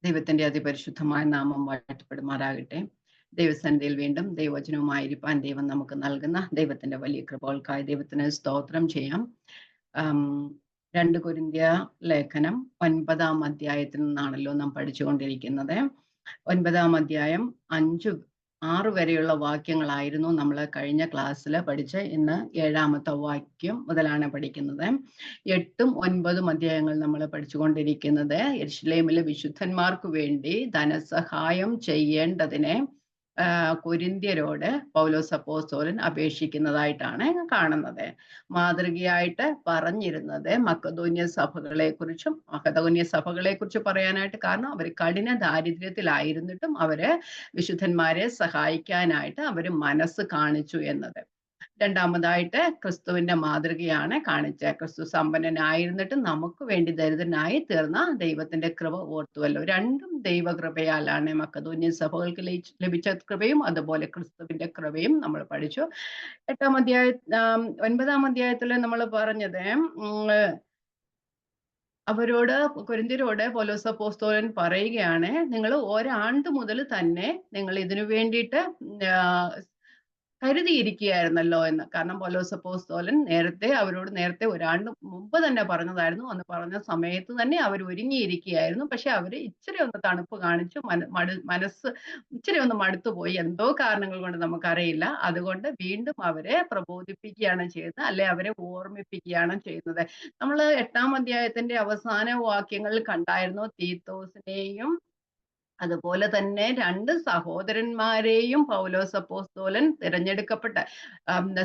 ദൈവത്തിന്റെ അതിപരിശുദ്ധമായ നാമം വാഴ്ത്തപ്പെടുമാറാകട്ടെ. ദൈവസന്നിധിയിൽ വീണ്ടും ദൈവവചനവുമായിരിക്കാൻ ദൈവം നമുക്ക് നൽകുന്ന ദൈവത്തിന്റെ വലിയ കൃപകൾക്കായി ദൈവത്തിന് സ്തോത്രം ചെയ്യാം. 2 കൊരിന്ത്യ ലേഖനം 9-ാം അധ്യായത്തിൽ നിന്നാണല്ലോ നാം പഠിച്ചുകൊണ്ടിരിക്കുന്നത്. 9-ാം അധ്യായം 5-6 വരെയുള്ള വാക്യങ്ങളായിരുന്നു നമ്മൾ കഴിഞ്ഞ ക്ലാസ്സിൽ പഠിച്ച്. ഇന്ന് 7-ാമത്തെ വാക്യം മുതലാണ് പഠിക്കുന്നത്. 8ഉം 9ഉം അധ്യായങ്ങൾ നമ്മൾ പഠിച്ചുകൊണ്ടിരിക്കുന്നത് യെരുശലേമിലെ വിശുദ്ധന്മാർക്ക് വേണ്ടി ധനസഹായം ചെയ്യേണ്ടതിനെ കൊരിന്ത്യരോട് പൗലോസ് അപ്പോസ്തലൻ അപേക്ഷിക്കുന്നതായിട്ടാണ് കാണുന്നത്. മാതൃകയായിട്ട് പറഞ്ഞിരുന്നത് മക്കെദോന്യ സഭകളെ കുറിച്ച് പറയാനായിട്ട് കാരണം അവർ കഠിന ദാരിദ്ര്യത്തിലായിരുന്നിട്ടും അവര് വിശുദ്ധന്മാരെ സഹായിക്കാനായിട്ട് അവര് മനസ്സ് കാണിച്ചു എന്നത്. രണ്ടാമതായിട്ട് ക്രിസ്തുവിന്റെ മാതൃകയാണ് കാണിച്ചത്. ക്രിസ്തു സമ്പന്നനായിരുന്നിട്ട് നമുക്ക് വേണ്ടി ദരിദ്രനായി തീർന്ന ദൈവത്തിന്റെ കൃപ ഓർത്തുവല്ലോ. രണ്ടും ദൈവകൃപയാലാണ്. മക്കെദോന്യ സഭകൾക്ക് ലഭിച്ച കൃപയും അതുപോലെ ക്രിസ്തുവിന്റെ കൃപയും നമ്മൾ പഠിച്ചു. 9-ാം അധ്യായത്തിൽ നമ്മൾ പറഞ്ഞത് അവരോട്, കൊരിന്ത്യരോട് പൗലോസ് അപ്പോസ്തലൻ പറയുകയാണ്, നിങ്ങൾ ഒരാണ്ട് മുതൽ തന്നെ നിങ്ങൾ ഇതിനു വേണ്ടിയിട്ട് കരുതിയിരിക്കുകയായിരുന്നല്ലോ എന്ന്. കാരണം പൗലോസ് അപ്പോസ്തലൻ അവരോട് നേരത്തെ ഒരാണ്ട് മുമ്പ് തന്നെ പറഞ്ഞതായിരുന്നു. അന്ന് പറഞ്ഞ സമയത്ത് തന്നെ അവർ ഒരുങ്ങിയിരിക്കുകയായിരുന്നു. പക്ഷെ അവര് ഇച്ചിരി ഒന്ന് തണുപ്പ് കാണിച്ചു, മനസ്സ് ഇച്ചിരി ഒന്ന് മടുത്തുപോയി. എന്തോ കാരണങ്ങൾ കൊണ്ട് നമുക്കറിയില്ല. അതുകൊണ്ട് വീണ്ടും അവരെ പ്രബോധിപ്പിക്കുകയാണ് ചെയ്യുന്നത്, അല്ലെ അവരെ ഓർമ്മിപ്പിക്കുകയാണ് ചെയ്യുന്നത്. നമ്മൾ 8-ാം അധ്യായത്തിന്റെ അവസാന വാക്യങ്ങളിൽ കണ്ടായിരുന്നു തീത്തോസിനെയും അതുപോലെ തന്നെ 2 സഹോദരന്മാരെയും പൗലോസ് അപ്പോസ്തലൻ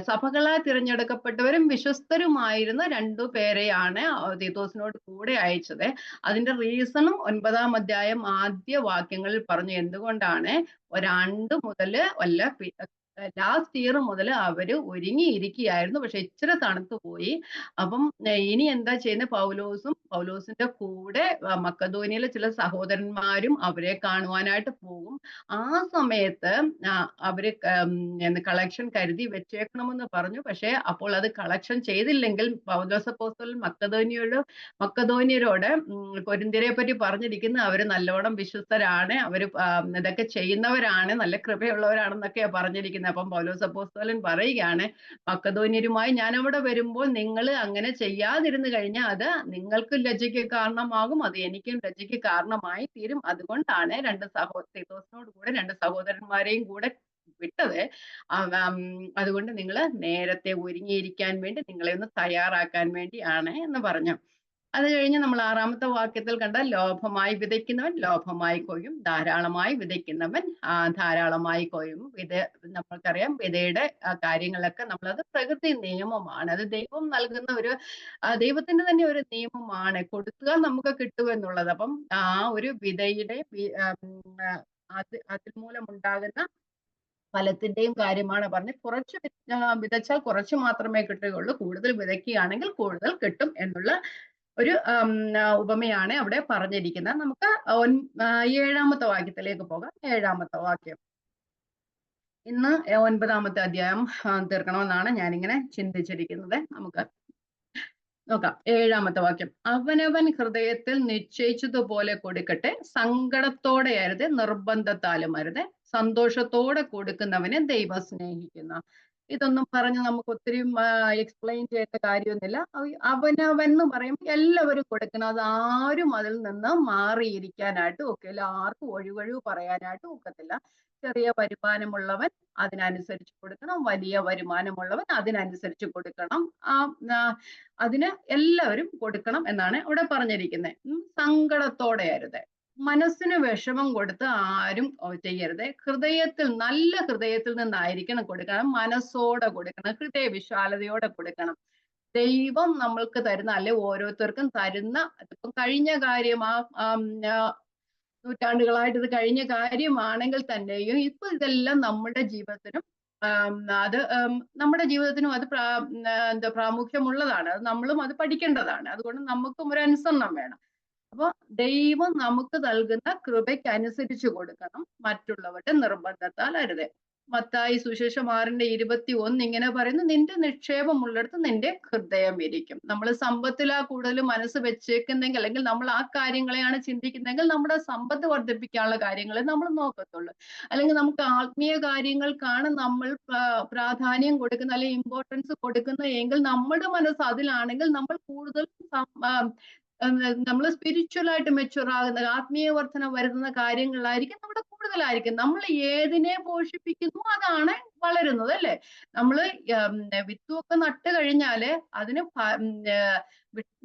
സഭകളാൽ തിരഞ്ഞെടുക്കപ്പെട്ടവരും വിശ്വസ്തരുമായിരുന്ന 2 പേരെയാണ് തീത്തോസിനോട് കൂടെ അയച്ചത്. അതിന്റെ റീസണും 9-ാം അധ്യായം ആദ്യ വാക്യങ്ങളിൽ പറഞ്ഞു. എന്തുകൊണ്ടാണ്? ഒരാണ്ട് മുതല് ലാസ്റ്റ് ഇയർ മുതൽ അവര് ഒരുങ്ങിയിരിക്കുകയായിരുന്നു. പക്ഷെ ഇച്ചിരി തണുത്തു പോയി. അപ്പം ഇനി എന്താ ചെയ്യുന്നത്? പൗലോസിന്റെ കൂടെ മക്കെദോന്യയിലെ ചില സഹോദരന്മാരും അവരെ കാണുവാനായിട്ട് പോകും. ആ സമയത്ത് അവര് കളക്ഷൻ കരുതി വെച്ചേക്കണമെന്ന് പറഞ്ഞു. പക്ഷെ അപ്പോൾ അത് കളക്ഷൻ ചെയ്തില്ലെങ്കിൽ പൗലോസ് അപ്പോസ്തലൻ മക്കെദോന്യരോട് കൊരിന്ത്യരെ പറ്റി പറഞ്ഞിരിക്കുന്ന അവര് നല്ലോണം വിശ്വസ്തരാണ്, അവര് ഇതൊക്കെ ചെയ്യുന്നവരാണ്, നല്ല കൃപയുള്ളവരാണെന്നൊക്കെയാ പറഞ്ഞിരിക്കുന്നത്. അപ്പം പൗലോസ് അപ്പോസ്തലൻ പറയുകയാണ്, മക്കെദോന്യരുമായി ഞാൻ അവിടെ വരുമ്പോൾ നിങ്ങൾ അങ്ങനെ ചെയ്യാതിരുന്നു കഴിഞ്ഞാൽ അത് നിങ്ങൾക്ക് ലജ്ജയ്ക്ക് കാരണമാകും, അത് എനിക്കും ലജ്ജയ്ക്ക് കാരണമായി തീരും. അതുകൊണ്ടാണ് തീത്തോസിനോട് കൂടെ 2 സഹോദരന്മാരെയും കൂടെ വിട്ടത്. അതുകൊണ്ട് നിങ്ങൾ നേരത്തെ ഒരുങ്ങിയിരിക്കാൻ വേണ്ടി, നിങ്ങളെ ഒന്ന് തയ്യാറാക്കാൻ വേണ്ടിയാണ് എന്ന് പറഞ്ഞു. അത് കഴിഞ്ഞ് നമ്മൾ 6-ാമത്തെ വാക്യത്തിൽ കണ്ട ലോഭമായി വിതയ്ക്കുന്നവൻ ലോഭമായി കൊയ്യും, ധാരാളമായി വിതയ്ക്കുന്നവൻ ധാരാളമായി കൊയ്യും. നമ്മൾക്കറിയാം വിതയുടെ കാര്യങ്ങളൊക്കെ നമ്മളത് പ്രകൃതി നിയമമാണ്. അത് ദൈവം നൽകുന്ന ദൈവത്തിന്റെ തന്നെ ഒരു നിയമമാണ്. കൊടുക്കുക നമുക്ക് കിട്ടുമെന്നുള്ളത്. അപ്പം ആ ഒരു വിതയുടെ അതിൽ മൂലമുണ്ടാകുന്ന ഫലത്തിന്റെയും കാര്യമാണ് പറഞ്ഞ്. കുറച്ച് വിതച്ചാൽ കുറച്ച് മാത്രമേ കിട്ടുകയുള്ളൂ, കൂടുതൽ വിതയ്ക്കുകയാണെങ്കിൽ കൂടുതൽ കിട്ടും എന്നുള്ള ഒരു ഉപമയാണ് അവിടെ പറഞ്ഞിരിക്കുന്നത്. നമുക്ക് 7-ാമത്തെ വാക്യത്തിലേക്ക് പോകാം. 7-ാമത്തെ വാക്യം. ഇന്ന് 9-ാമത്തെ അധ്യായം തീർക്കണമെന്നാണ് ഞാനിങ്ങനെ ചിന്തിച്ചിരിക്കുന്നത്. നമുക്ക് നോക്കാം. 7-ാമത്തെ വാക്യം. അവനവൻ ഹൃദയത്തിൽ നിശ്ചയിച്ചതുപോലെ കൊടുക്കട്ടെ, സങ്കടത്തോടെ അരുത്, നിർബന്ധത്താലും അരുത്, സന്തോഷത്തോടെ കൊടുക്കുന്നവനെ ദൈവം സ്നേഹിക്കുന്നു. ഇതൊന്നും പറഞ്ഞ് നമുക്ക് ഒത്തിരി എക്സ്പ്ലെയിൻ ചെയ്യേണ്ട കാര്യമൊന്നുമില്ല. അവനവൻ എന്ന് പറയുമ്പോൾ എല്ലാവരും കൊടുക്കണം. അത് ആരും അതിൽ നിന്ന് മാറിയിരിക്കാനായിട്ട് ഒക്കില്ല, ആർക്കും ഒഴിവൊഴിവ് പറയാനായിട്ട് ഒക്കത്തില്ല. ചെറിയ വരുമാനമുള്ളവൻ അതിനനുസരിച്ച് കൊടുക്കണം, വലിയ വരുമാനമുള്ളവൻ അതിനനുസരിച്ച് കൊടുക്കണം. അതിന് എല്ലാവരും കൊടുക്കണം എന്നാണ് അവിടെ പറഞ്ഞിരിക്കുന്നത്. സങ്കടത്തോടെ അരുത്, മനസ്സിന് വിഷമം കൊടുത്ത് ആരും ചെയ്യരുത്. നല്ല ഹൃദയത്തിൽ നിന്നായിരിക്കണം കൊടുക്കണം, മനസ്സോടെ കൊടുക്കണം, ഹൃദയ വിശാലതയോടെ കൊടുക്കണം. ദൈവം നമ്മൾക്ക് തരുന്ന, അല്ലെ ഓരോരുത്തർക്കും തരുന്ന, ഇപ്പം കഴിഞ്ഞ കാര്യം നൂറ്റാണ്ടുകളായിട്ട് ഇത് കഴിഞ്ഞ കാര്യമാണെങ്കിൽ തന്നെയും ഇപ്പൊ ഇതെല്ലാം നമ്മുടെ ജീവിതത്തിനും അത് പ്രാമുഖ്യമുള്ളതാണ്. അത് നമ്മളും അത് പഠിക്കേണ്ടതാണ്. അതുകൊണ്ട് നമുക്കും ഒരു അനുസരണം വേണം. അപ്പൊ ദൈവം നമുക്ക് നൽകുന്ന കൃപയ്ക്ക് അനുസരിച്ച് കൊടുക്കണം, മറ്റുള്ളവരുടെ നിർബന്ധത്താൽ അരുത്. മത്തായി സുവിശേഷം 6:21 ഇങ്ങനെ പറയുന്നു, നിന്റെ നിക്ഷേപമുള്ളിടത്ത് നിന്റെ ഹൃദയം ഇരിക്കും. നമ്മൾ സമ്പത്തിലാ കൂടുതൽ മനസ്സ് വെച്ചേക്കുന്നെങ്കിൽ, അല്ലെങ്കിൽ നമ്മൾ ആ കാര്യങ്ങളെയാണ് ചിന്തിക്കുന്നെങ്കിൽ, നമ്മുടെ സമ്പത്ത് വർദ്ധിപ്പിക്കാനുള്ള കാര്യങ്ങളെ നമ്മൾ നോക്കത്തുള്ളൂ. അല്ലെങ്കിൽ നമുക്ക് ആത്മീയ കാര്യങ്ങൾക്കാണ് നമ്മൾ പ്രാധാന്യം കൊടുക്കുന്ന, അല്ലെങ്കിൽ ഇമ്പോർട്ടൻസ് കൊടുക്കുന്ന എങ്കിൽ നമ്മുടെ മനസ്സ് അതിലാണെങ്കിൽ നമ്മൾ കൂടുതൽ നമ്മൾ സ്പിരിച്വൽ ആയിട്ട് മെച്ചുവർ ആകുന്ന, ആത്മീയ വർധന വരുത്തുന്ന കാര്യങ്ങളായിരിക്കും നമ്മുടെ കൂടുതലായിരിക്കും. നമ്മൾ ഏതിനെ പോഷിപ്പിക്കുന്നു അതാണ് വളരുന്നത്, അല്ലേ? നമ്മള് വിത്തുമൊക്കെ നട്ട് കഴിഞ്ഞാല് അതിന്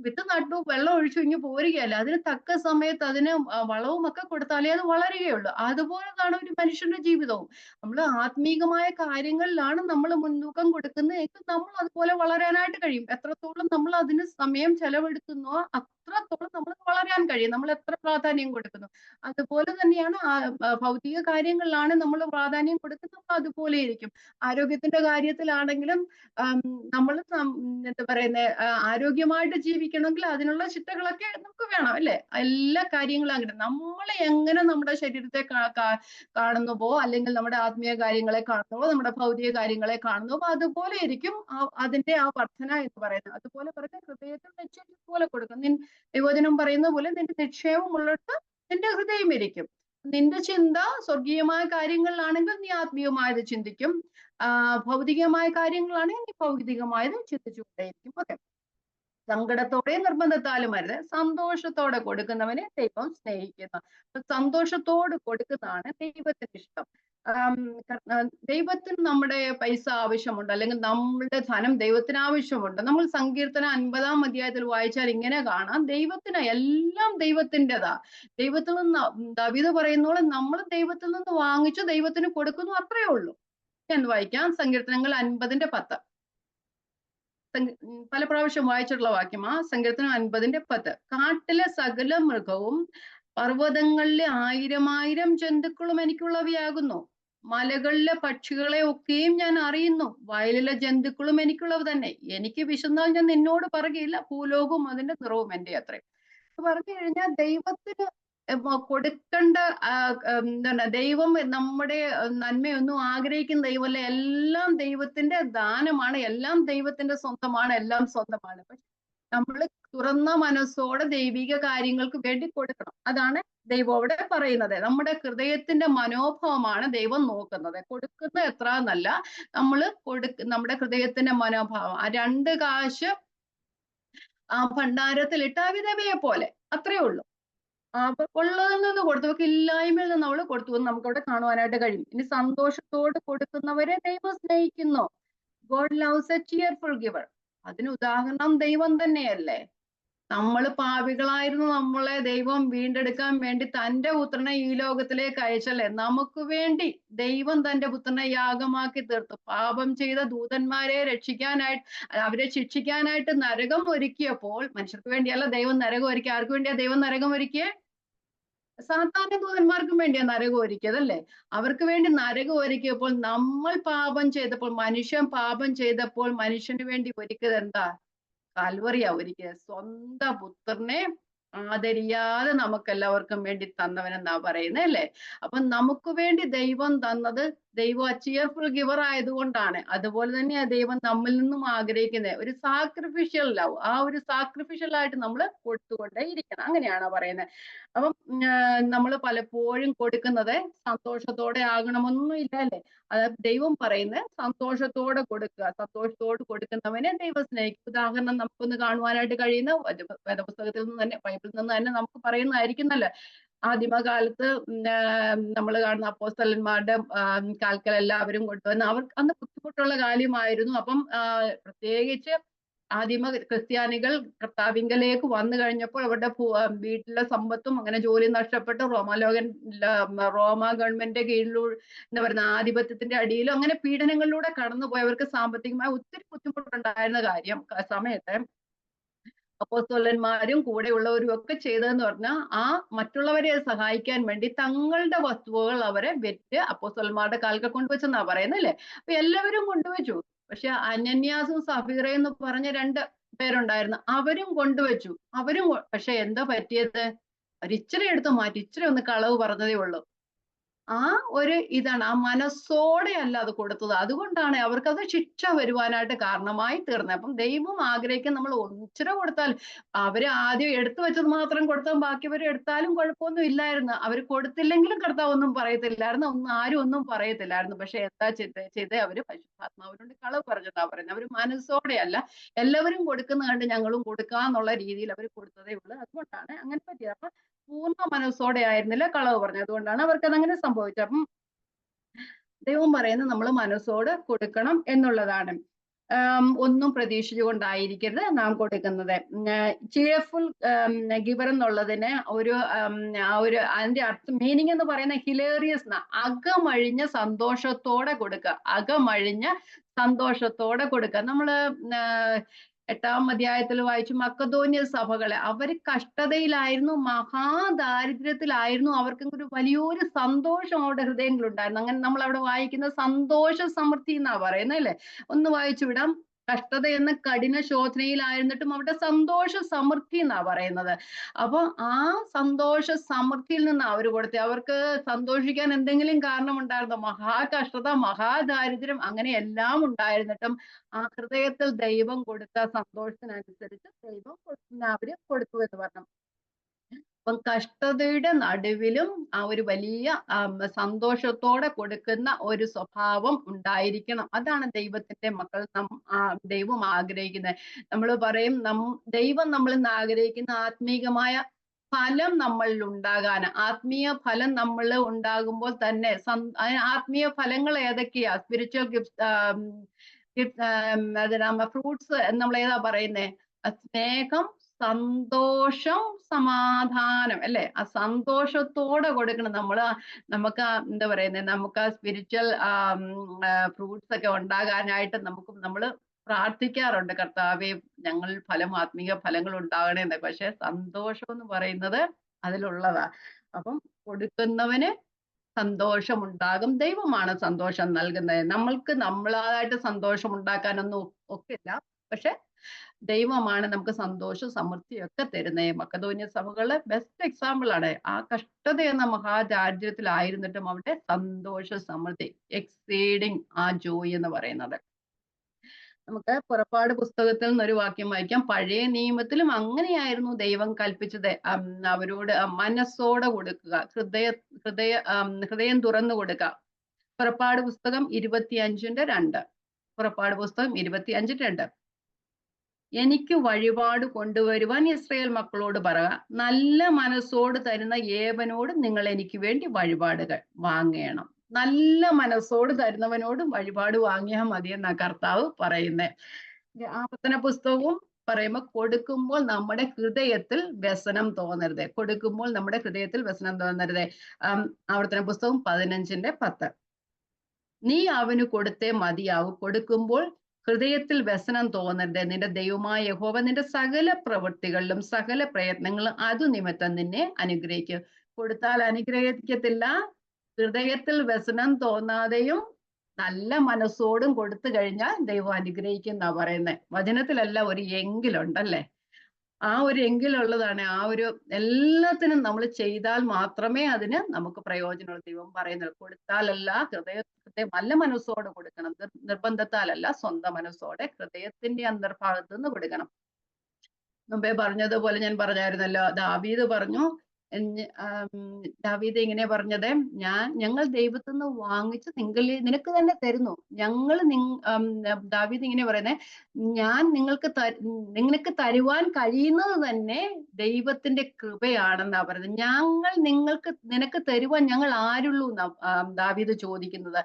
വിത്ത് നട്ടു, വെള്ളം ഒഴിച്ചു ഇങ്ങ് പോരുകയല്ല, അതിന് തക്ക സമയത്ത് അതിന് വളവും ഒക്കെ കൊടുത്താലേ അത് വളരുകയുള്ളൂ. അതുപോലെതാണ് ഒരു മനുഷ്യന്റെ ജീവിതവും. നമ്മൾ ആത്മീകമായ കാര്യങ്ങളിലാണ് നമ്മൾ മുൻതൂക്കം കൊടുക്കുന്നതെങ്കിൽ നമ്മൾ അതുപോലെ വളരാനായിട്ട് കഴിയും. എത്രത്തോളം നമ്മൾ അതിന് സമയം ചെലവെടുക്കുന്നോ അത്രത്തോളം നമ്മൾ വളരാൻ കഴിയും. നമ്മൾ എത്ര പ്രാധാന്യം കൊടുക്കുന്നു, അതുപോലെ തന്നെയാണ് ഭൗതിക കാര്യങ്ങളിലാണ് നമ്മൾ പ്രാധാന്യം കൊടുക്കുന്നത്, അതുപോലെ ഇരിക്കും. ആരോഗ്യത്തിന്റെ കാര്യത്തിലാണെങ്കിലും നമ്മൾ എന്താ പറയുന്നത്, ആരോഗ്യമായിട്ട് ജീവിക്കണമെങ്കിൽ അതിനുള്ള ചിട്ടകളൊക്കെ നമുക്ക് വേണം, അല്ലെ? എല്ലാ കാര്യങ്ങളും അങ്ങനെ. നമ്മൾ എങ്ങനെ നമ്മുടെ ശരീരത്തെ കാണുന്നുവോ, അല്ലെങ്കിൽ നമ്മുടെ ആത്മീയ കാര്യങ്ങളെ കാണുന്നുവോ, നമ്മുടെ ഭൗതിക കാര്യങ്ങളെ കാണുന്നുവോ, അതുപോലെ ഇരിക്കും അതിന്റെ ആ വർധന എന്ന് പറയുന്നത്. അതുപോലെ പറഞ്ഞ ഹൃദയത്തിൽ നിശ്ചയം പോലെ കൊടുക്കും. ദൈവവചനം പറയുന്ന പോലെ നിന്റെ നിക്ഷേപം ഉള്ളിടത്ത് നിന്റെ ഹൃദയം ഇരിക്കും. നിന്റെ ചിന്ത സ്വർഗീയമായ കാര്യങ്ങളിലാണെങ്കിൽ നീ ആത്മീയമായത് ചിന്തിക്കും, ഭൗതികമായ കാര്യങ്ങളാണെങ്കിൽ നീ ഭൗതികമായത് ചിന്തിച്ചുകൊണ്ടേയിരിക്കും. ഓക്കെ. സങ്കടത്തോടെയും നിർബന്ധത്താലും അരുത്, സന്തോഷത്തോടെ കൊടുക്കുന്നവനെ ദൈവം സ്നേഹിക്കുന്നു. സന്തോഷത്തോട് കൊടുക്കുന്നതാണ് ദൈവത്തിന് ഇഷ്ടം. ദൈവത്തിന് നമ്മുടെ പൈസ ആവശ്യമുണ്ട്, അല്ലെങ്കിൽ നമ്മളുടെ ധനം ദൈവത്തിന് ആവശ്യമുണ്ട്. നമ്മൾ സങ്കീർത്തനം 50-ാം അധ്യായത്തിൽ വായിച്ചാൽ ഇങ്ങനെ കാണാം, ദൈവത്തിന് എല്ലാം ദൈവത്തിൻ്റെതാ. ദൈവത്തിൽ നിന്ന് ദാവീദ് പറയുന്നോളം നമ്മൾ ദൈവത്തിൽ നിന്ന് വാങ്ങിച്ചു ദൈവത്തിന് കൊടുക്കുന്നു, അത്രയേ ഉള്ളൂ. എന്ന് വായിക്കാം, സങ്കീർത്തനങ്ങൾ 50-10. പല പ്രാവശ്യം വായിച്ചിട്ടുള്ള വാക്യമാ. സങ്കീർത്തനം 50-10. കാട്ടിലെ സകല മൃഗവും പർവ്വതങ്ങളിലെ 1000 ജന്തുക്കളും എനിക്കുള്ളവയാകുന്നു. മലകളിലെ പക്ഷികളെ ഒക്കെയും ഞാൻ അറിയുന്നു. വയലിലെ ജന്തുക്കളും എനിക്കുള്ളവ തന്നെ. എനിക്ക് വിശന്നാൽ ഞാൻ നിന്നോട് പറയുകയില്ല, ഭൂലോകവും അതിന്റെ നിറവും എന്റെ അത്രയും. പറഞ്ഞു കഴിഞ്ഞാൽ ദൈവത്തിന് കൊടുക്കേണ്ട എന്താണ്, ദൈവം നമ്മുടെ നന്മയൊന്നും ആഗ്രഹിക്കുന്ന ദൈവമല്ല. എല്ലാം ദൈവത്തിന്റെ ദാനമാണ്, എല്ലാം ദൈവത്തിന്റെ സ്വന്തമാണ്, എല്ലാം സ്വന്തമാണ്. പക്ഷെ നമ്മൾ തുറന്ന മനസ്സോടെ ദൈവിക കാര്യങ്ങൾക്ക് വേണ്ടി കൊടുക്കണം. അതാണ് ദൈവം അവിടെ പറയുന്നത്. നമ്മുടെ ഹൃദയത്തിന്റെ മനോഭാവമാണ് ദൈവം നോക്കുന്നത്. കൊടുക്കുന്ന എത്ര എന്നല്ല, നമ്മൾ നമ്മുടെ ഹൃദയത്തിന്റെ മനോഭാവം. ആ 2 കാശ് ആ ഭണ്ഡാരത്തിലിട്ട വിധവയെ പോലെ, അത്രേ ഉള്ളൂ. അപ്പൊ ഉള്ളതിൽ നിന്ന് കൊടുത്തു, നമുക്ക് ഇല്ലായ്മയിൽ നിന്ന് അവള് കൊടുത്തു എന്ന് നമുക്ക് അവിടെ കാണുവാനായിട്ട് കഴിയും. ഇനി സന്തോഷത്തോട് കൊടുക്കുന്നവരെ ദൈവം സ്നേഹിക്കുന്നു. God loves A cheerful giver. അതിന് ഉദാഹരണം ദൈവം തന്നെയല്ലേ? നമ്മൾ പാപികളായിരുന്നു, നമ്മളെ ദൈവം വീണ്ടെടുക്കാൻ വേണ്ടി തന്റെ പുത്രനെ ഈ ലോകത്തിലേക്ക് അയച്ചല്ലേ? നമുക്ക് വേണ്ടി ദൈവം തന്റെ പുത്രനെ യാഗമാക്കി തീർത്തു. പാപം ചെയ്ത ദൂതന്മാരെ രക്ഷിക്കാനായിട്ട്, അവരെ ശിക്ഷിക്കാനായിട്ട് നരകം ഒരുക്കിയപ്പോൾ, മനുഷ്യർക്ക് വേണ്ടിയല്ല ദൈവം നരകം ഒരുക്കി. ആർക്ക് വേണ്ടിയാ ദൈവം നരകം ഒരുക്കിയേ? സാധാരണ ദൂതന്മാർക്കും വേണ്ടിയാ നരകം ഒരുക്കിയത്, അല്ലേ? അവർക്ക് വേണ്ടി നരകം ഒരുക്കിയപ്പോൾ, നമ്മൾ പാപം ചെയ്തപ്പോൾ, മനുഷ്യൻ പാപം ചെയ്തപ്പോൾ മനുഷ്യന് വേണ്ടി ഒരുക്കിയത് എന്താ? കാൽവറിയാ ഒരുക്കിയത്. സ്വന്തം പുത്രനെ ആദരിയാതെ നമുക്കെല്ലാവർക്കും വേണ്ടി തന്നവനെന്നാ പറയുന്നത്, അല്ലേ? അപ്പൊ നമുക്ക് വേണ്ടി ദൈവം തന്നത്, ദൈവം ആ ചിയർഫുൾ ഗിവർ ആയതുകൊണ്ടാണ്. അതുപോലെ തന്നെയാ ദൈവം നമ്മിൽ നിന്നും ആഗ്രഹിക്കുന്നത്, ഒരു സാക്രിഫിഷ്യൽ ലവ്. ആ ഒരു സാക്രിഫിഷ്യൽ ആയിട്ട് നമ്മൾ കൊടുത്തുകൊണ്ടേ ഇരിക്കണം. അങ്ങനെയാണോ പറയുന്നത്? അപ്പം നമ്മൾ പലപ്പോഴും കൊടുക്കുന്നത് സന്തോഷത്തോടെ ആകണമെന്നൊന്നും ഇല്ല, അല്ലേ? അത് ദൈവം പറയുന്നത് സന്തോഷത്തോടെ കൊടുക്കുക. സന്തോഷത്തോട് കൊടുക്കുന്നവനെ ദൈവം സ്നേഹിക്കും. ഉദാഹരണം നമുക്കൊന്ന് കാണുവാനായിട്ട് കഴിയുന്ന വേദപുസ്തകത്തിൽ നിന്ന് തന്നെ, ബൈബിളിൽ നിന്ന് തന്നെ നമുക്ക് പറയുന്നതായിരിക്കുന്നല്ലോ. ആദിമകാലത്ത് നമ്മൾ കാണുന്ന അപ്പോസ്തലന്മാരുടെ കാൽക്കൽ എല്ലാവരും കൊണ്ടുവന്ന്, അവർക്ക് അന്ന് ബുദ്ധിമുട്ടുള്ള കാര്യമായിരുന്നു. അപ്പം പ്രത്യേകിച്ച് ആദിമ ക്രിസ്ത്യാനികൾ കർത്താവിങ്കലേക്ക് വന്നു കഴിഞ്ഞപ്പോൾ അവരുടെ വീട്ടിലെ സമ്പത്തും അങ്ങനെ ജോലി നഷ്ടപ്പെട്ട് റോമ ഗവൺമെന്റിന്റെ കീഴിലൂടെ, എന്താ പറയുന്ന, ആധിപത്യത്തിന്റെ അടിയിലും അങ്ങനെ പീഡനങ്ങളിലൂടെ കടന്നുപോയവർക്ക് സാമ്പത്തികമായി ഒത്തിരി ബുദ്ധിമുട്ടുണ്ടായിരുന്ന സമയത്ത് അപ്പോസ്തലന്മാരും കൂടെയുള്ളവരും ഒക്കെ ചെയ്തതെന്ന് പറഞ്ഞാൽ, ആ മറ്റുള്ളവരെ സഹായിക്കാൻ വേണ്ടി തങ്ങളുടെ വസ്തുവകൾ അവരെ വിറ്റ് അപ്പോസ്തലന്മാരുടെ കാൽക്കൽ കൊണ്ടുവച്ചെന്നാ പറയുന്നത്, അല്ലേ? അപ്പൊ എല്ലാവരും കൊണ്ടുവച്ചു. പക്ഷെ അനന്യാസും സഫീറയും എന്ന് പറഞ്ഞ 2 പേരുണ്ടായിരുന്നു, അവരും കൊണ്ടുവച്ചു. പക്ഷെ എന്താ പറ്റിയത്? ഒരിച്ചിരി എടുത്ത് മാറ്റി, ഇച്ചിരി ഒന്ന് കളവ് പറഞ്ഞതേ ഉള്ളൂ. ആ ഒരു ഇതാണ്. ആ മനസ്സോടെ അല്ല അത് കൊടുത്തത്. അതുകൊണ്ടാണ് അവർക്കത് ശിക്ഷ വരുവാനായിട്ട് കാരണമായി തീർന്നത്. അപ്പം ദൈവം ആഗ്രഹിക്കുന്ന നമ്മൾ ഇച്ചിരെ കൊടുത്താൽ അവര് ആദ്യം എടുത്തു വെച്ചത് മാത്രം കൊടുത്താൽ ബാക്കിയവര് എടുത്താലും കുഴപ്പമൊന്നും ഇല്ലായിരുന്നു. അവര് കൊടുത്തില്ലെങ്കിലും കർത്താവ് ഒന്നും പറയത്തില്ലായിരുന്നു. ആരും ഒന്നും പറയത്തില്ലായിരുന്നു. പക്ഷെ എന്താ ചെയ്തേ അവര് പരിശുദ്ധാത്മാവിനോട് കളവ് പറഞ്ഞതാ പറയുന്നത്. അവര് മനസ്സോടെയല്ല, എല്ലാവരും കൊടുക്കുന്ന കണ്ട് ഞങ്ങളും കൊടുക്കാന്നുള്ള രീതിയിൽ അവര് കൊടുത്തതേ ഉള്ളൂ. അതുകൊണ്ടാണ് അങ്ങനെ പറ്റിയത്. അപ്പൊ പൂർണ്ണ മനസ്സോടെ ആയിരുന്നില്ല കളവ് പറഞ്ഞത്. അതുകൊണ്ടാണ് അവർക്കത് അങ്ങനെ സംഭവിച്ചത്. അപ്പം ദൈവം പറയുന്നത് നമ്മൾ മനസ്സോട് കൊടുക്കണം എന്നുള്ളതാണ്. ഒന്നും പ്രതീക്ഷിച്ചുകൊണ്ടായിരിക്കരുത് നാം കൊടുക്കുന്നത്. ചിയർഫുൾ ഗിവർ എന്നുള്ളതിന് ആ ഒരു അതിന്റെ അർത്ഥം മീനിങ് എന്ന് പറയുന്ന ഹിലേറിയസ്, അകമഴിഞ്ഞ സന്തോഷത്തോടെ കൊടുക്കുക, അകമഴിഞ്ഞ സന്തോഷത്തോടെ കൊടുക്കുക. നമ്മള് 8-ാം അധ്യായത്തിൽ വായിച്ചു മക്കതോന്യ സഭകളെ, അവര് കഷ്ടതയിലായിരുന്നു, മഹാദാരിദ്ര്യത്തിലായിരുന്നു, അവർക്ക് ഒരു വലിയൊരു സന്തോഷം അവരുടെ ഹൃദയങ്ങളുണ്ടായിരുന്നു. അങ്ങനെ നമ്മൾ അവിടെ വായിക്കുന്ന സന്തോഷ സമൃദ്ധി എന്നാ പറയുന്നത് അല്ലേ. ഒന്ന് വായിച്ചു വിടാം. കഷ്ടത എന്ന കഠിന ശോധനയിലായിരുന്നിട്ടും അവിടെ സന്തോഷ സമൃദ്ധി എന്നാ പറയുന്നത്. അപ്പൊ ആ സന്തോഷ സമൃദ്ധിയിൽ നിന്നാ അവര് കൊടുത്തത്. അവർക്ക് സന്തോഷിക്കാൻ എന്തെങ്കിലും കാരണം ഉണ്ടായിരുന്നോ? മഹാകഷ്ടത, മഹാദാരിദ്ര്യം, അങ്ങനെ എല്ലാം ഉണ്ടായിരുന്നിട്ടും ആ ഹൃദയത്തിൽ ദൈവം കൊടുത്ത സന്തോഷത്തിനനുസരിച്ച് ദൈവം അവര് കൊടുത്തു എന്ന് പറഞ്ഞു. അപ്പം കഷ്ടതയുടെ നടുവിലും ആ ഒരു വലിയ സന്തോഷത്തോടെ കൊടുക്കുന്ന ഒരു സ്വഭാവം ഉണ്ടായിരിക്കണം. അതാണ് ദൈവത്തിന്റെ മക്കൾ ദൈവം ആഗ്രഹിക്കുന്നത്. നമ്മൾ പറയും ദൈവം നമ്മളിൽ നിന്ന് ആഗ്രഹിക്കുന്ന ആത്മീകമായ ഫലം നമ്മളിൽ ഉണ്ടാകാൻ, ആത്മീയ ഫലം നമ്മൾ ഉണ്ടാകുമ്പോൾ തന്നെ ആത്മീയ ഫലങ്ങൾ ഏതൊക്കെയാ? സ്പിരിച്വൽ ഫ്രൂട്ട്സ് നമ്മൾ ഏതാ പറയുന്നേ? സ്നേഹം, സന്തോഷം, സമാധാനം അല്ലെ. ആ സന്തോഷത്തോടെ കൊടുക്കണം. നമുക്ക് എന്താ പറയുന്നത്, നമുക്ക് ആ സ്പിരിച്വൽ ഫ്രൂട്ട്സ് ഒക്കെ ഉണ്ടാകാനായിട്ട് നമ്മൾ പ്രാർത്ഥിക്കാറുണ്ട്, കർത്താവേ ഞങ്ങൾ ആത്മീയ ഫലങ്ങൾ ഉണ്ടാകണേ എന്നൊക്കെ. പക്ഷെ സന്തോഷം എന്ന് പറയുന്നത് അതിലുള്ളതാ. അപ്പം കൊടുക്കുന്നവന് സന്തോഷമുണ്ടാകും. ദൈവമാണ് സന്തോഷം നൽകുന്നത്. നമ്മൾക്ക് നമ്മളായിട്ട് സന്തോഷം ഉണ്ടാക്കാനൊന്നും ഒക്കില്ല. പക്ഷെ ദൈവമാണ് നമുക്ക് സന്തോഷം സമൃദ്ധിയൊക്കെ തരുന്നത്. മക്കതോന്യ സഭകള് ബെസ്റ്റ് എക്സാമ്പിൾ ആണ്. ആ കഷ്ടത എന്ന മഹാദാരിദ്ര്യത്തിലായിരുന്നിട്ടും അവിടെ സന്തോഷ സമൃദ്ധി, എക്സീഡിങ് ആ ജോയ് എന്ന് പറയുന്നത്. നമുക്ക് പുറപ്പാട് പുസ്തകത്തിൽ നിന്നൊരു വാക്യം വായിക്കാം. പഴയ നിയമത്തിലും അങ്ങനെയായിരുന്നു ദൈവം കൽപ്പിച്ചത്. അവരോട് മനസ്സോടെ കൊടുക്കുക, ഹൃദയം തുറന്നു കൊടുക്കുക. പുറപ്പാട് പുസ്തകം 25:2. പുറപ്പാട് പുസ്തകം 25:2. എനിക്ക് വഴിപാട് കൊണ്ടുവരുവാൻ ഇസ്രായേൽ മക്കളോട് പറയുക, നല്ല മനസ്സോട് തരുന്ന ഏവനോട് നിങ്ങൾ എനിക്ക് വേണ്ടി വഴിപാടുകൾ വാങ്ങണം. നല്ല മനസ്സോട് തരുന്നവനോടും വഴിപാട് വാങ്ങിയാൽ മതിയെന്നാ കർത്താവ് പറയുന്നത്. ആവർത്തന പുസ്തകവും പറയുമ്പോൾ കൊടുക്കുമ്പോൾ നമ്മുടെ ഹൃദയത്തിൽ വ്യസനം തോന്നരുത്. കൊടുക്കുമ്പോൾ നമ്മുടെ ഹൃദയത്തിൽ വ്യസനം തോന്നരുത്. ആവർത്തന പുസ്തകം 15:10. നീ അവന് കൊടുത്തേ മതിയാവും. കൊടുക്കുമ്പോൾ ഹൃദയത്തിൽ വ്യസനം തോന്നരുത്. നിന്റെ ദൈവമായ യഹോവ നിന്റെ സകല പ്രവൃത്തികളിലും സകല പ്രയത്നങ്ങളും അതു നിമിത്തം നിന്നെ അനുഗ്രഹിക്കും. കൊടുത്താൽ അനുഗ്രഹിക്കത്തില്ല. ഹൃദയത്തിൽ വ്യസനം തോന്നാതെയും നല്ല മനസ്സോടും കൊടുത്തു കഴിഞ്ഞാൽ ദൈവം അനുഗ്രഹിക്കും എന്നാ പറയുന്നത്. വചനത്തിലല്ല, ഒരു എങ്കിലുണ്ടല്ലേ. ആ ഒരു എങ്കിലുള്ളതാണ്. ആ ഒരു എല്ലാത്തിനും നമ്മൾ ചെയ്താൽ മാത്രമേ അതിന് നമുക്ക് പ്രയോജനമുള്ള. ദൈവം പറയുന്നത് കൊടുത്താലല്ല, ഹൃദയം നല്ല മനസ്സോടെ കൊടുക്കണം. നിർബന്ധത്താലല്ല, സ്വന്തം മനസ്സോടെ ഹൃദയത്തിന്റെ അന്തർഭാഗത്ത് നിന്ന് കൊടുക്കണം. മുമ്പേ പറഞ്ഞതുപോലെ ഞാൻ പറഞ്ഞായിരുന്നല്ലോ, ദാവീദ് പറഞ്ഞു, ദാവീദ് ഇങ്ങനെ പറഞ്ഞത്, ഞങ്ങൾ ദൈവത്തിൽ നിന്ന് വാങ്ങിച്ച് നിനക്ക് തന്നെ തരുന്നു. ദാവീദ് ഇങ്ങനെ പറയുന്നത്, ഞാൻ നിങ്ങൾക്ക് തരുവാൻ കഴിയുന്നത് തന്നെ ദൈവത്തിന്റെ കൃപയാണെന്നാ പറയുന്നത്. നിനക്ക് തരുവാൻ ഞങ്ങൾ ആരുള്ളൂ എന്നാ ദാവീദ് ചോദിക്കുന്നത്.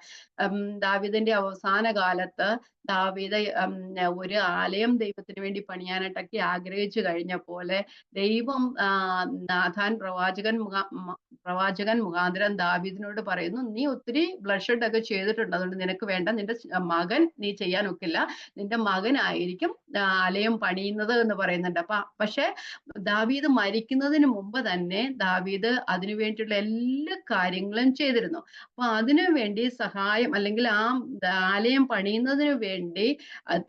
ദാവീദിന്റെ അവസാന കാലത്ത് ദാവീദ് ഒരു ആലയം ദൈവത്തിന് വേണ്ടി പണിയാനായിട്ടൊക്കെ ആഗ്രഹിച്ചു കഴിഞ്ഞപ്പോലെ ദൈവം നാഥാൻ പ്രവാചകൻ മുഖാന്തരം ദാവീദിനോട് പറയുന്നു, നീ ഒത്തിരി ബ്ലഡ്ഷെഡ് ഒക്കെ ചെയ്തിട്ടുണ്ട്, അതുകൊണ്ട് നിനക്ക് വേണ്ട, നിന്റെ മകൻ നീ ചെയ്യാൻ ഒക്കില്ല, നിന്റെ മകനായിരിക്കും ആലയം പണിയുന്നത് എന്ന് പറയുന്നുണ്ട്. പക്ഷെ ദാവീദ് മരിക്കുന്നതിന് മുമ്പ് തന്നെ ദാവീദ് അതിനു വേണ്ടിയുള്ള എല്ലാ കാര്യങ്ങളും ചെയ്തിരുന്നു. അപ്പൊ അതിനു വേണ്ടി സഹായം, അല്ലെങ്കിൽ ആ ആലയം പണിയുന്നതിന് വേണ്ടി വേണ്ടി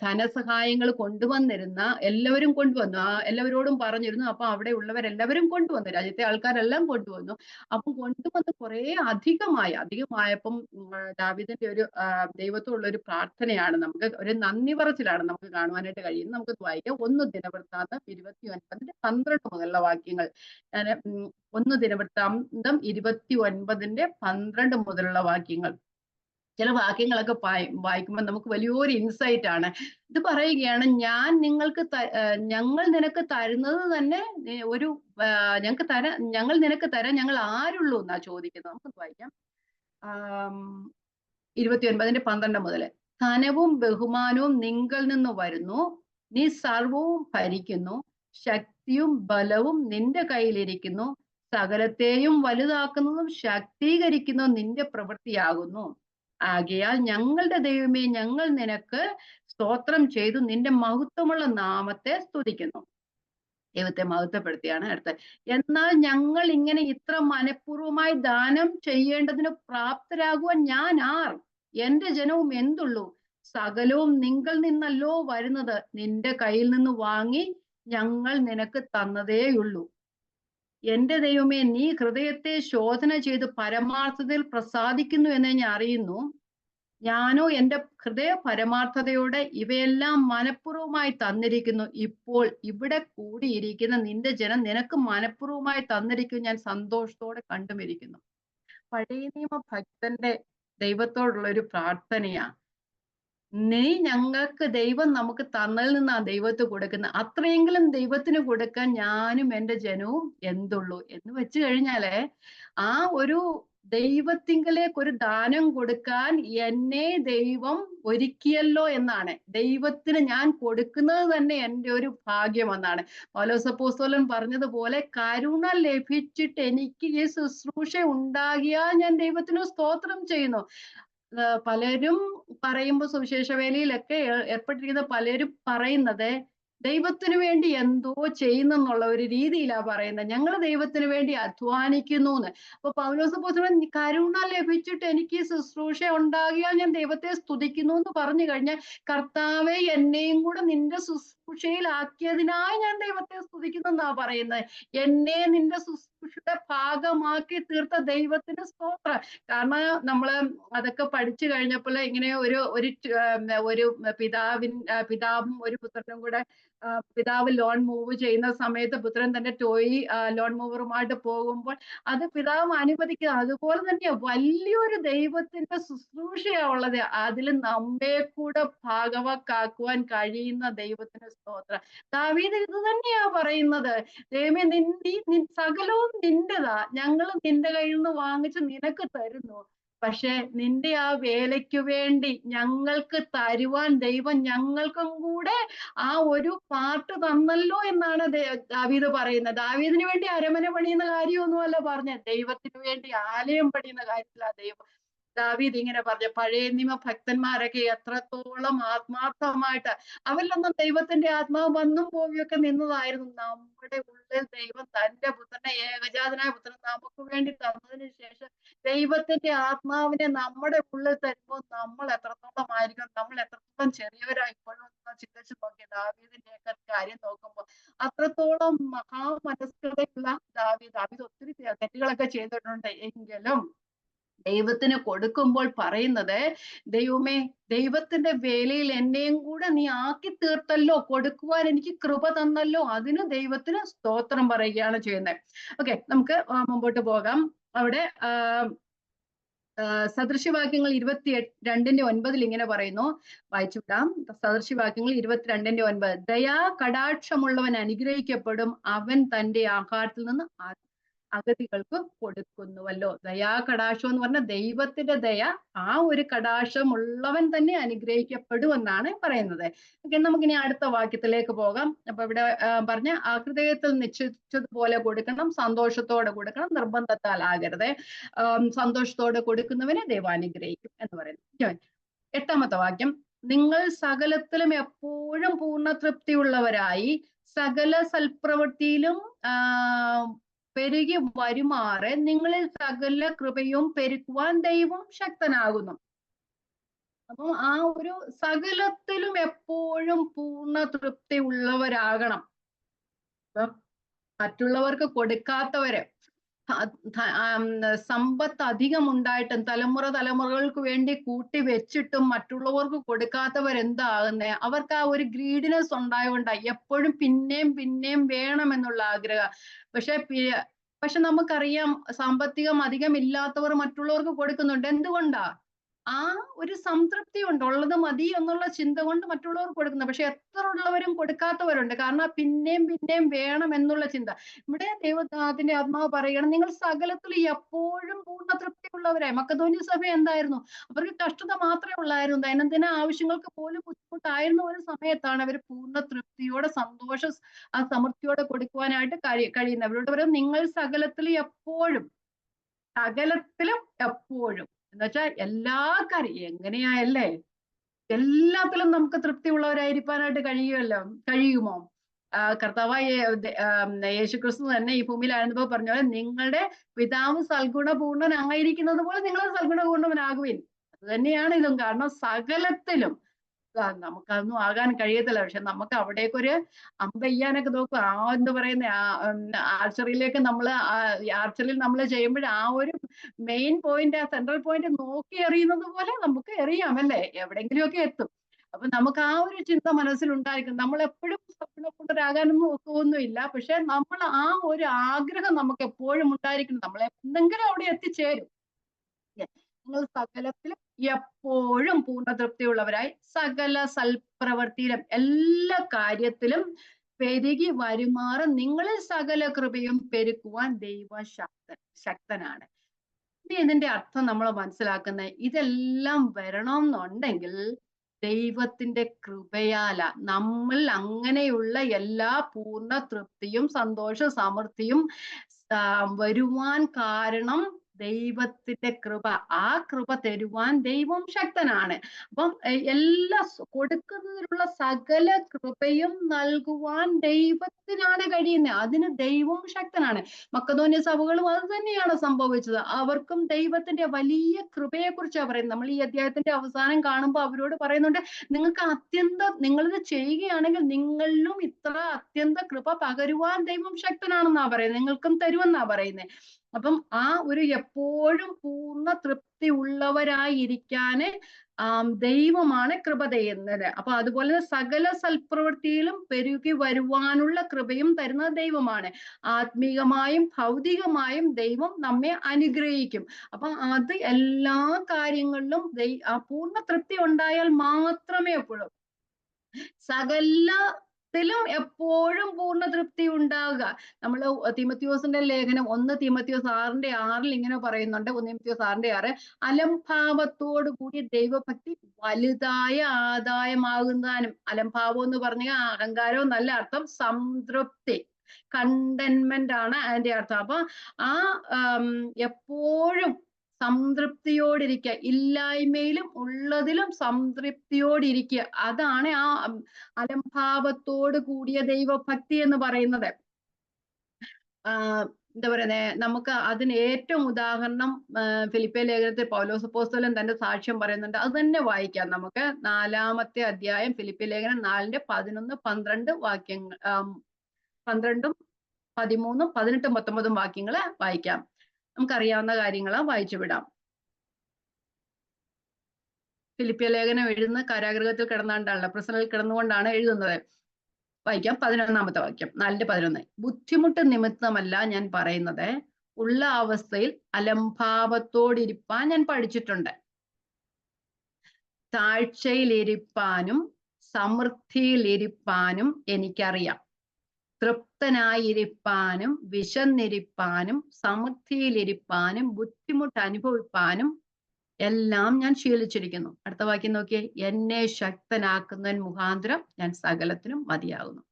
ധനസഹായങ്ങൾ കൊണ്ടുവന്നിരുന്ന എല്ലാവരും കൊണ്ടുവന്നു. എല്ലാവരോടും പറഞ്ഞിരുന്നു. അപ്പൊ അവിടെ ഉള്ളവരെല്ലാവരും കൊണ്ടുവന്നു. രാജ്യത്തെ ആൾക്കാരെല്ലാം കൊണ്ടുവന്നു. അപ്പം കൊണ്ടുവന്ന് കുറെ അധികമായപ്പം ദാവീദിന്റെ ഒരു ദൈവത്തോടുള്ള ഒരു പ്രാർത്ഥനയാണ്, നമുക്ക് ഒരു നന്ദി പറച്ചിലാണ് നമുക്ക് കാണുവാനായിട്ട് കഴിയുന്നത്. നമുക്ക് വായിക്കാം. 1 ദിനവൃത്താന്തം 29:12 മുതലുള്ള വാക്യങ്ങൾ. ഞാൻ 1 ദിനവൃത്താന്തം 29:12 മുതലുള്ള വാക്യങ്ങൾ. ചില വാക്യങ്ങളൊക്കെ വായിക്കുമ്പോൾ നമുക്ക് വലിയൊരു ഇൻസൈറ്റ് ആണ്. ഇത് പറയുകയാണ്, ഞങ്ങൾ നിനക്ക് തരുന്നത് തന്നെ ഒരു ഞങ്ങൾ നിനക്ക് തരാൻ ഞങ്ങൾ ആരുള്ളൂ എന്നാ ചോദിക്കുന്നത്. നമുക്ക് വായിക്കാം. 29:12 മുതൽ. ധനവും ബഹുമാനവും നിങ്കിൽ നിന്ന് വരുന്നു, നീ സർവവും ഭരിക്കുന്നു, ശക്തിയും ബലവും നിന്റെ കയ്യിലിരിക്കുന്നു, സകലത്തെയും വലുതാക്കുന്നതും ശക്തീകരിക്കുന്നതും നിന്റെ പ്രവൃത്തിയാകുന്നു. ആകയാൽ ഞങ്ങളുടെ ദൈവമേ, ഞങ്ങൾ നിനക്ക് സ്തോത്രം ചെയ്തു നിന്റെ മഹത്വമുള്ള നാമത്തെ സ്തുതിക്കുന്നു. ദൈവത്തെ മഹത്വപ്പെടുത്തിയാണ് അടുത്തത്. എന്നാൽ ഞങ്ങൾ ഇങ്ങനെ ഇത്ര മനഃപൂർവ്വമായി ദാനം ചെയ്യേണ്ടതിന് പ്രാപ്തരാകുവാൻ ഞാൻ ആർ? എന്റെ ജനവും എന്തുള്ളൂ? സകലവും നിങ്കിൽ നിന്നല്ലോ വരുന്നത്. നിന്റെ കയ്യിൽ നിന്ന് വാങ്ങി ഞങ്ങൾ നിനക്ക് തന്നതേയുള്ളൂ. എന്റെ ദൈവമേ, നീ ഹൃദയത്തെ ശോധന ചെയ്ത് പരമാർത്ഥതയിൽ പ്രസാദിക്കുന്നു എന്ന് ഞാൻ അറിയുന്നു. ഞാനോ എന്റെ ഹൃദയ പരമാർത്ഥതയോടെ ഇവയെല്ലാം മനഃപൂർവ്വമായി തന്നിരിക്കുന്നു. ഇപ്പോൾ ഇവിടെ കൂടിയിരിക്കുന്ന നിന്റെ ജനം നിനക്ക് മനഃപൂർവ്വമായി തന്നിരിക്കും ഞാൻ സന്തോഷത്തോടെ കണ്ടുമിരിക്കുന്നു. പഴയ നിയമ ഭക്തന്റെ ദൈവത്തോടുള്ള ഒരു പ്രാർത്ഥനയാ. ദൈവം നമുക്ക് തന്നതിൽ നിന്ന് ആ ദൈവത്തെ കൊടുക്കുന്ന അത്രയെങ്കിലും ദൈവത്തിന് കൊടുക്കാൻ ഞാനും എൻ്റെ ജനവും എന്തുള്ളൂ എന്ന് വെച്ച് കഴിഞ്ഞാല് ആ ഒരു ദൈവത്തിങ്കലേക്ക് ഒരു ദാനം കൊടുക്കാൻ എന്നെ ദൈവം ഒരുക്കിയല്ലോ എന്നാണ്. ദൈവത്തിന് ഞാൻ കൊടുക്കുന്നത് തന്നെ എൻ്റെ ഒരു ഭാഗ്യം എന്നാണ്. പൗലോസ് അപ്പോസ്തലൻ പറഞ്ഞതുപോലെ, കരുണ ലഭിച്ചിട്ട് എനിക്ക് ഈ ശുശ്രൂഷ ഉണ്ടാകിയാൽ ഞാൻ ദൈവത്തിന് സ്തോത്രം ചെയ്യുന്നു. പലരും പറയുമ്പോൾ സുവിശേഷ വേലയിലൊക്കെ ഏർപ്പെട്ടിരിക്കുന്ന പലരും പറയുന്നത് ദൈവത്തിന് വേണ്ടി എന്തോ ചെയ്യുന്നെന്നുള്ള ഒരു രീതിയിലാ പറയുന്നത്. ഞങ്ങൾ ദൈവത്തിന് വേണ്ടി അധ്വാനിക്കുന്നു എന്ന്. അപ്പൊ പൗലോസ് അപ്പോസ്തലൻ കരുണ ലഭിച്ചിട്ട് എനിക്ക് ശുശ്രൂഷ ഉണ്ടാകിയാൽ ഞാൻ ദൈവത്തെ സ്തുതിക്കുന്നു എന്ന് പറഞ്ഞു കഴിഞ്ഞാൽ, കർത്താവെ എന്നെയും കൂടെ നിന്റെ ശുശ്രൂഷയിലാക്കിയതിനായി ഞാൻ ദൈവത്തെ സ്തുതിക്കുന്നു എന്നാ പറയുന്നത്. എന്നെ നിന്റെ ശുശ്രൂഷയുടെ ഭാഗമാക്കി തീർത്ത ദൈവത്തിന് സ്തോത്രം. കാരണം നമ്മള് അതൊക്കെ പഠിച്ചു കഴിഞ്ഞപ്പോൾ ഇങ്ങനെ ഒരു പിതാവും ഒരു പുത്രനും കൂടെ പിതാവ് ലോൺ മൂവ് ചെയ്യുന്ന സമയത്ത് പുത്രൻ തന്റെ ടോയ് ലോൺ മൂവറുമായിട്ട് പോകുമ്പോൾ അത് പിതാവ് അനുവദിക്കുക. അതുപോലെ തന്നെ വലിയൊരു ദൈവത്തിന്റെ ശുശ്രൂഷയാ ഉള്ളത്. അതിൽ നമ്മെ കൂടെ ഭാഗവാക്കാക്കുവാൻ കഴിയുന്ന ദൈവത്തിന് സ്തോത്രം. ദാവീദ് ഇത് തന്നെയാ പറയുന്നത്. ദൈവമേ, സകലവും നിന്റെതാ, ഞങ്ങൾ നിന്റെ കയ്യിൽ നിന്ന് വാങ്ങിച്ച് നിനക്ക് തരുന്നു. പക്ഷെ നിന്റെ ആ വേലയ്ക്ക് വേണ്ടി ഞങ്ങൾക്ക് തരുവാൻ ദൈവം ഞങ്ങൾക്കും കൂടെ ആ ഒരു പാർട്ട് തന്നല്ലോ എന്നാണ് ദാവീദ് പറയുന്നത്. ദാവീദിന് വേണ്ടി അരമന പണിയുന്ന കാര്യമൊന്നുമല്ല പറഞ്ഞത്, ദൈവത്തിന് വേണ്ടി ആലയം പണിയുന്ന കാര്യത്തിലാ ദാവീദ് ഇങ്ങനെ പറഞ്ഞു. പഴയ നിയമ ഭക്തന്മാരൊക്കെ എത്രത്തോളം ആത്മാർത്ഥമായിട്ട്, അവരിലൊന്നും ദൈവത്തിന്റെ ആത്മാവ് വന്നും പോവുകയൊക്കെ നിന്നതായിരുന്നു. നമ്മുടെ ഉള്ളിൽ ദൈവം തന്റെ പുത്രനെ, ഏകജാതനായ പുത്രനെ നമുക്ക് വേണ്ടി തന്നതിന് ശേഷം ദൈവത്തിന്റെ ആത്മാവിനെ നമ്മുടെ ഉള്ളിൽ തരുമ്പോൾ നമ്മൾ എത്രത്തോളം ആയിരിക്കും, നമ്മൾ എത്രത്തോളം ചെറിയവരായിപ്പോഴും ചിന്തിച്ചു നോക്കി. ദാവീദിന്റെയൊക്കെ കാര്യം നോക്കുമ്പോൾ അത്രത്തോളം മഹാമനസ്കതയുള്ള ദാവീദ് ഒത്തിരി തെറ്റുകളൊക്കെ ചെയ്തിട്ടുണ്ട്. എങ്കിലും ദൈവത്തിന് കൊടുക്കുമ്പോൾ പറയുന്നത്, ദൈവമേ, ദൈവത്തിന്റെ വേലയിൽ എന്നെയും കൂടെ നീ ആക്കി തീർത്തല്ലോ, കൊടുക്കുവാൻ എനിക്ക് കൃപ തന്നല്ലോ, അതിന് ദൈവത്തിന് സ്തോത്രം പറയുകയാണ് ചെയ്യുന്നത്. ഓക്കെ, നമുക്ക് മുമ്പോട്ട് പോകാം. അവിടെ സദൃശ്യവാക്യങ്ങൾ 22:9 ഇങ്ങനെ പറയുന്നു, വായിച്ചുവിടാം. സദൃശ്യവാക്യങ്ങൾ 22:9. ദയാ കടാക്ഷമുള്ളവൻ അനുഗ്രഹിക്കപ്പെടും, അവൻ തന്റെ ആഹാരത്തിൽ നിന്ന് അഗതികൾക്ക് കൊടുക്കുന്നുവല്ലോ. ദയാ കടാക്ഷം എന്ന് പറഞ്ഞ ദൈവത്തിന്റെ ദയ, ആ ഒരു കടാക്ഷം ഉള്ളവൻ തന്നെ അനുഗ്രഹിക്കപ്പെടുമെന്നാണ് പറയുന്നത്. നമുക്കിനി അടുത്ത വാക്യത്തിലേക്ക് പോകാം. അപ്പൊ ഇവിടെ പറഞ്ഞ ഹൃദയത്തിൽ നിശ്ചയിച്ചതുപോലെ കൊടുക്കണം, സന്തോഷത്തോടെ കൊടുക്കണം, നിർബന്ധത്താൽ ആകരുത്. സന്തോഷത്തോടെ കൊടുക്കുന്നവനെ ദൈവം അനുഗ്രഹിക്കും എന്ന് പറയുന്നു. 8ാമത്തെ വാക്യം, നിങ്ങൾ സകലത്തിലും എപ്പോഴും പൂർണ്ണ തൃപ്തിയുള്ളവരായി സകല സൽപ്രവൃത്തിയിലും പെരുകി വരുമാറ് നിങ്ങളിൽ സകല കൃപയും പെരുക്കുവാൻ ദൈവം ശക്തനാകുന്നു. അപ്പം ആ ഒരു സകലത്തിലും എപ്പോഴും പൂർണ്ണ തൃപ്തി ഉള്ളവരാകണം. ഇപ്പം മറ്റുള്ളവർക്ക് കൊടുക്കാത്തവര്, സമ്പത്ത് അധികം ഉണ്ടായിട്ടും തലമുറകൾക്ക് വേണ്ടി കൂട്ടി വെച്ചിട്ടും മറ്റുള്ളവർക്ക് കൊടുക്കാത്തവരെന്താകുന്നേ? അവർക്ക് ആ ഒരു ഗ്രീഡിനെസ് ഉണ്ടായോണ്ടാ എപ്പോഴും പിന്നെയും പിന്നെയും വേണമെന്നുള്ള ആഗ്രഹം. പക്ഷെ പക്ഷെ നമുക്കറിയാം, സാമ്പത്തികം അധികം ഇല്ലാത്തവർ മറ്റുള്ളവർക്ക് കൊടുക്കുന്നുണ്ട്. എന്തുകൊണ്ടാ? ആ ഒരു സംതൃപ്തി ഉണ്ട്, ഉള്ളത് മതി എന്നുള്ള ചിന്ത കൊണ്ട് മറ്റുള്ളവർക്ക് കൊടുക്കുന്നത്. പക്ഷെ എത്ര ഉള്ളവരും കൊടുക്കാത്തവരുണ്ട്. കാരണം പിന്നെയും പിന്നെയും വേണം എന്നുള്ള ചിന്ത. ഇവിടെ ദൈവത്തിന്റെ ആത്മാവ് പറയുകയാണ്, നിങ്ങൾ സകലത്തിൽ എപ്പോഴും പൂർണ്ണ തൃപ്തിയുള്ളവരായി. മക്കതോന്യ സഭ എന്തായിരുന്നു? അവർക്ക് കഷ്ടത മാത്രമേ ഉള്ളായിരുന്നു. ദൈനംദിന ആവശ്യങ്ങൾക്ക് പോലും ബുദ്ധിമുട്ടായിരുന്ന ഒരു സമയത്താണ് അവർ പൂർണ്ണ തൃപ്തിയോടെ ആ സമൃദ്ധിയോടെ കൊടുക്കുവാനായിട്ട് കഴിയുന്നത്. അവരോട് പറയും, നിങ്ങൾ സകലത്തിലും എപ്പോഴും എന്നുവെച്ചാൽ എല്ലാ കാര്യം എങ്ങനെയായല്ലേ, എല്ലാത്തിലും നമുക്ക് തൃപ്തി ഉള്ളവരായിരിക്കാനായിട്ട് കഴിയുമോ? കർത്താവായ യേശുക്രിസ്തു തന്നെ ഈ ഭൂമിയിലായിരുന്നപ്പോ പറഞ്ഞ പോലെ, നിങ്ങളുടെ പിതാവ് സൽഗുണപൂർണ്ണനായിരിക്കുന്നത് പോലെ നിങ്ങൾ സൽഗുണപൂർണ്ണവനാകുവിൻ. അത് തന്നെയാണ് ഇതും. കാരണം സകലത്തിലും നമുക്കതൊന്നും ആകാൻ കഴിയത്തില്ല. പക്ഷെ നമുക്ക് അവിടേക്കൊരു അമ്പെയ്യാനൊക്കെ നോക്കും. എന്താ പറയുന്ന ആർച്ചറിയിലേക്ക് ആർച്ചറിയിൽ നമ്മൾ ചെയ്യുമ്പോൾ ആ ഒരു മെയിൻ പോയിന്റ്, ആ സെൻട്രൽ പോയിന്റ് നോക്കി എറിയുന്നത് പോലെ നമുക്ക് എറിയാം അല്ലേ, എവിടെയെങ്കിലുമൊക്കെ എത്തും. അപ്പൊ നമുക്ക് ആ ഒരു ചിന്ത മനസ്സിലുണ്ടായിരിക്കും. നമ്മൾ എപ്പോഴും സ്വപ്നപൂർണ്ണരാകാനൊന്നും ഒക്കുമൊന്നുമില്ല. പക്ഷെ നമ്മൾ ആ ഒരു ആഗ്രഹം നമുക്ക് എപ്പോഴും ഉണ്ടായിരിക്കണം. നമ്മൾ എന്തെങ്കിലും അവിടെ എത്തിച്ചേരും. നിങ്ങൾ സകലത്തിലും എപ്പോഴും പൂർണ്ണ തൃപ്തിയുള്ളവരായി സകല സൽപ്രവർത്തിയിലും എല്ലാ കാര്യത്തിലും പെരുകി വരുമാറ് നിങ്ങളിൽ സകല കൃപയും പെരുക്കുവാൻ ശക്തനാണ്. ഇതിന്റെ അർത്ഥം നമ്മൾ മനസ്സിലാക്കുന്നത്, ഇതെല്ലാം വരണമെന്നുണ്ടെങ്കിൽ ദൈവത്തിന്റെ കൃപയാല നമ്മൾ അങ്ങനെയുള്ള എല്ലാ പൂർണ്ണ തൃപ്തിയും സന്തോഷ സമൃദ്ധിയും വരുവാൻ കാരണം ദൈവത്തിന്റെ കൃപ. ആ കൃപ തരുവാൻ ദൈവം ശക്തനാണ്. അപ്പം എല്ലാ കൊടുക്കുന്നതിനുള്ള സകല കൃപയും നൽകുവാൻ ദൈവത്തിനാണ് കഴിയുന്നത്. അതിന് ദൈവം ശക്തനാണ്. മക്കതോന്യ സഭകളും അത് തന്നെയാണ് സംഭവിച്ചത്. അവർക്കും ദൈവത്തിന്റെ വലിയ കൃപയെ കുറിച്ചാണ് പറയുന്നത്. നമ്മൾ ഈ അധ്യായത്തിന്റെ അവസാനം കാണുമ്പോൾ അവരോട് പറയുന്നുണ്ട്, നിങ്ങളിത് ചെയ്യുകയാണെങ്കിൽ നിങ്ങളിലും ഇത്ര അത്യന്ത കൃപ പകരുവാൻ ദൈവം ശക്തനാണെന്നാ പറയുന്നത്, നിങ്ങൾക്കും തരുമെന്നാ പറയുന്നത്. അപ്പം ആ ഒരു എപ്പോഴും പൂർണ്ണ തൃപ്തി ഉള്ളവരായിരിക്കാന് ദൈവമാണ് കൃപ ചെയ്യുന്നത്. അപ്പൊ അതുപോലെ സകല സൽപ്രവൃത്തിയിലും പെരുകി വരുവാനുള്ള കൃപയും തരുന്നത് ദൈവമാണ്. ആത്മീകമായും ഭൗതികമായും ദൈവം നമ്മെ അനുഗ്രഹിക്കും. അപ്പൊ അത് എല്ലാ കാര്യങ്ങളിലും പൂർണ്ണ തൃപ്തി ഉണ്ടായാൽ മാത്രമേ എപ്പോഴും സകലത്തിലും എപ്പോഴും പൂർണ്ണ തൃപ്തി ഉണ്ടാവുക. നമ്മൾ തീമോഥെയോസിന്റെ ലേഖനം 1 തീമോഥെയോസ് 6:6 ഇങ്ങനെ പറയുന്നുണ്ട്. 1 തീമോഥെയോസ് 6:6, അലംഭാവത്തോടു കൂടി ദൈവഭക്തി വലുതായ ആദായമാകുന്നതാനും. അലംഭാവം എന്ന് പറഞ്ഞാൽ അഹങ്കാരവും നല്ല അർത്ഥം, സംതൃപ്തി, കണ്ടന്റ്മെന്റ് ആണ് അതിന്റെ അർത്ഥം. അപ്പൊ ആ എപ്പോഴും സംതൃപ്തിയോടിരിക്കുക, ഇല്ലായ്മയിലും ഉള്ളതിലും സംതൃപ്തിയോടിരിക്കുക. അതാണ് ആ അലംഭാവത്തോട് കൂടിയ ദൈവഭക്തി എന്ന് പറയുന്നത്. എന്താ പറയുന്നത്, നമുക്ക് അതിന് ഏറ്റവും ഉദാഹരണം ഫിലിപ്പിയ ലേഖനത്തിൽ പൗലോസ് അപ്പോസ്തലൻ തന്റെ സാക്ഷ്യം പറയുന്നുണ്ട്. അത് തന്നെ വായിക്കാം നമുക്ക്. 4-ാമത്തെ അധ്യായം ഫിലിപ്പിയ ലേഖനം 4-ന്റെ 11, 12 വാക്യങ്ങൾ, 12, 13, 18, 19 വാക്യങ്ങള് വായിക്കാം. നമുക്കറിയാവുന്ന കാര്യങ്ങളാ വായിച്ചു വിടാം. ഫിലിപ്പിയ ലേഖനം എഴുതുന്ന കാരാഗൃഹത്തിൽ കിടന്നാണ്ടാണല്ലോ, പ്രിസണിൽ കിടന്നുകൊണ്ടാണ് എഴുതുന്നത്. വായിക്കാം 11-ാമത്തെ വാക്യം, 4-11. ബുദ്ധിമുട്ട് നിമിത്തമല്ല ഞാൻ പറയുന്നത്, ഉള്ള അവസ്ഥയിൽ അലംഭാവത്തോടിരിപ്പാൻ ഞാൻ പഠിച്ചിട്ടുണ്ട്. താഴ്ചയിലിരിപ്പാനും സമൃദ്ധിയിലിരിപ്പാനും എനിക്കറിയാം. തൃപ്തനായിരിപ്പാനും വിശന്നിരിപ്പാനും സമൃദ്ധിയിലിരിപ്പാനും ബുദ്ധിമുട്ട് അനുഭവിപ്പാനും എല്ലാം ഞാൻ ശീലിച്ചിരിക്കുന്നു. അടുത്ത വാക്യം നോക്കിയേ, എന്നെ ശക്തനാക്കുന്നവൻ മുഖാന്തരം ഞാൻ സകലത്തിനും മതിയാകുന്നു.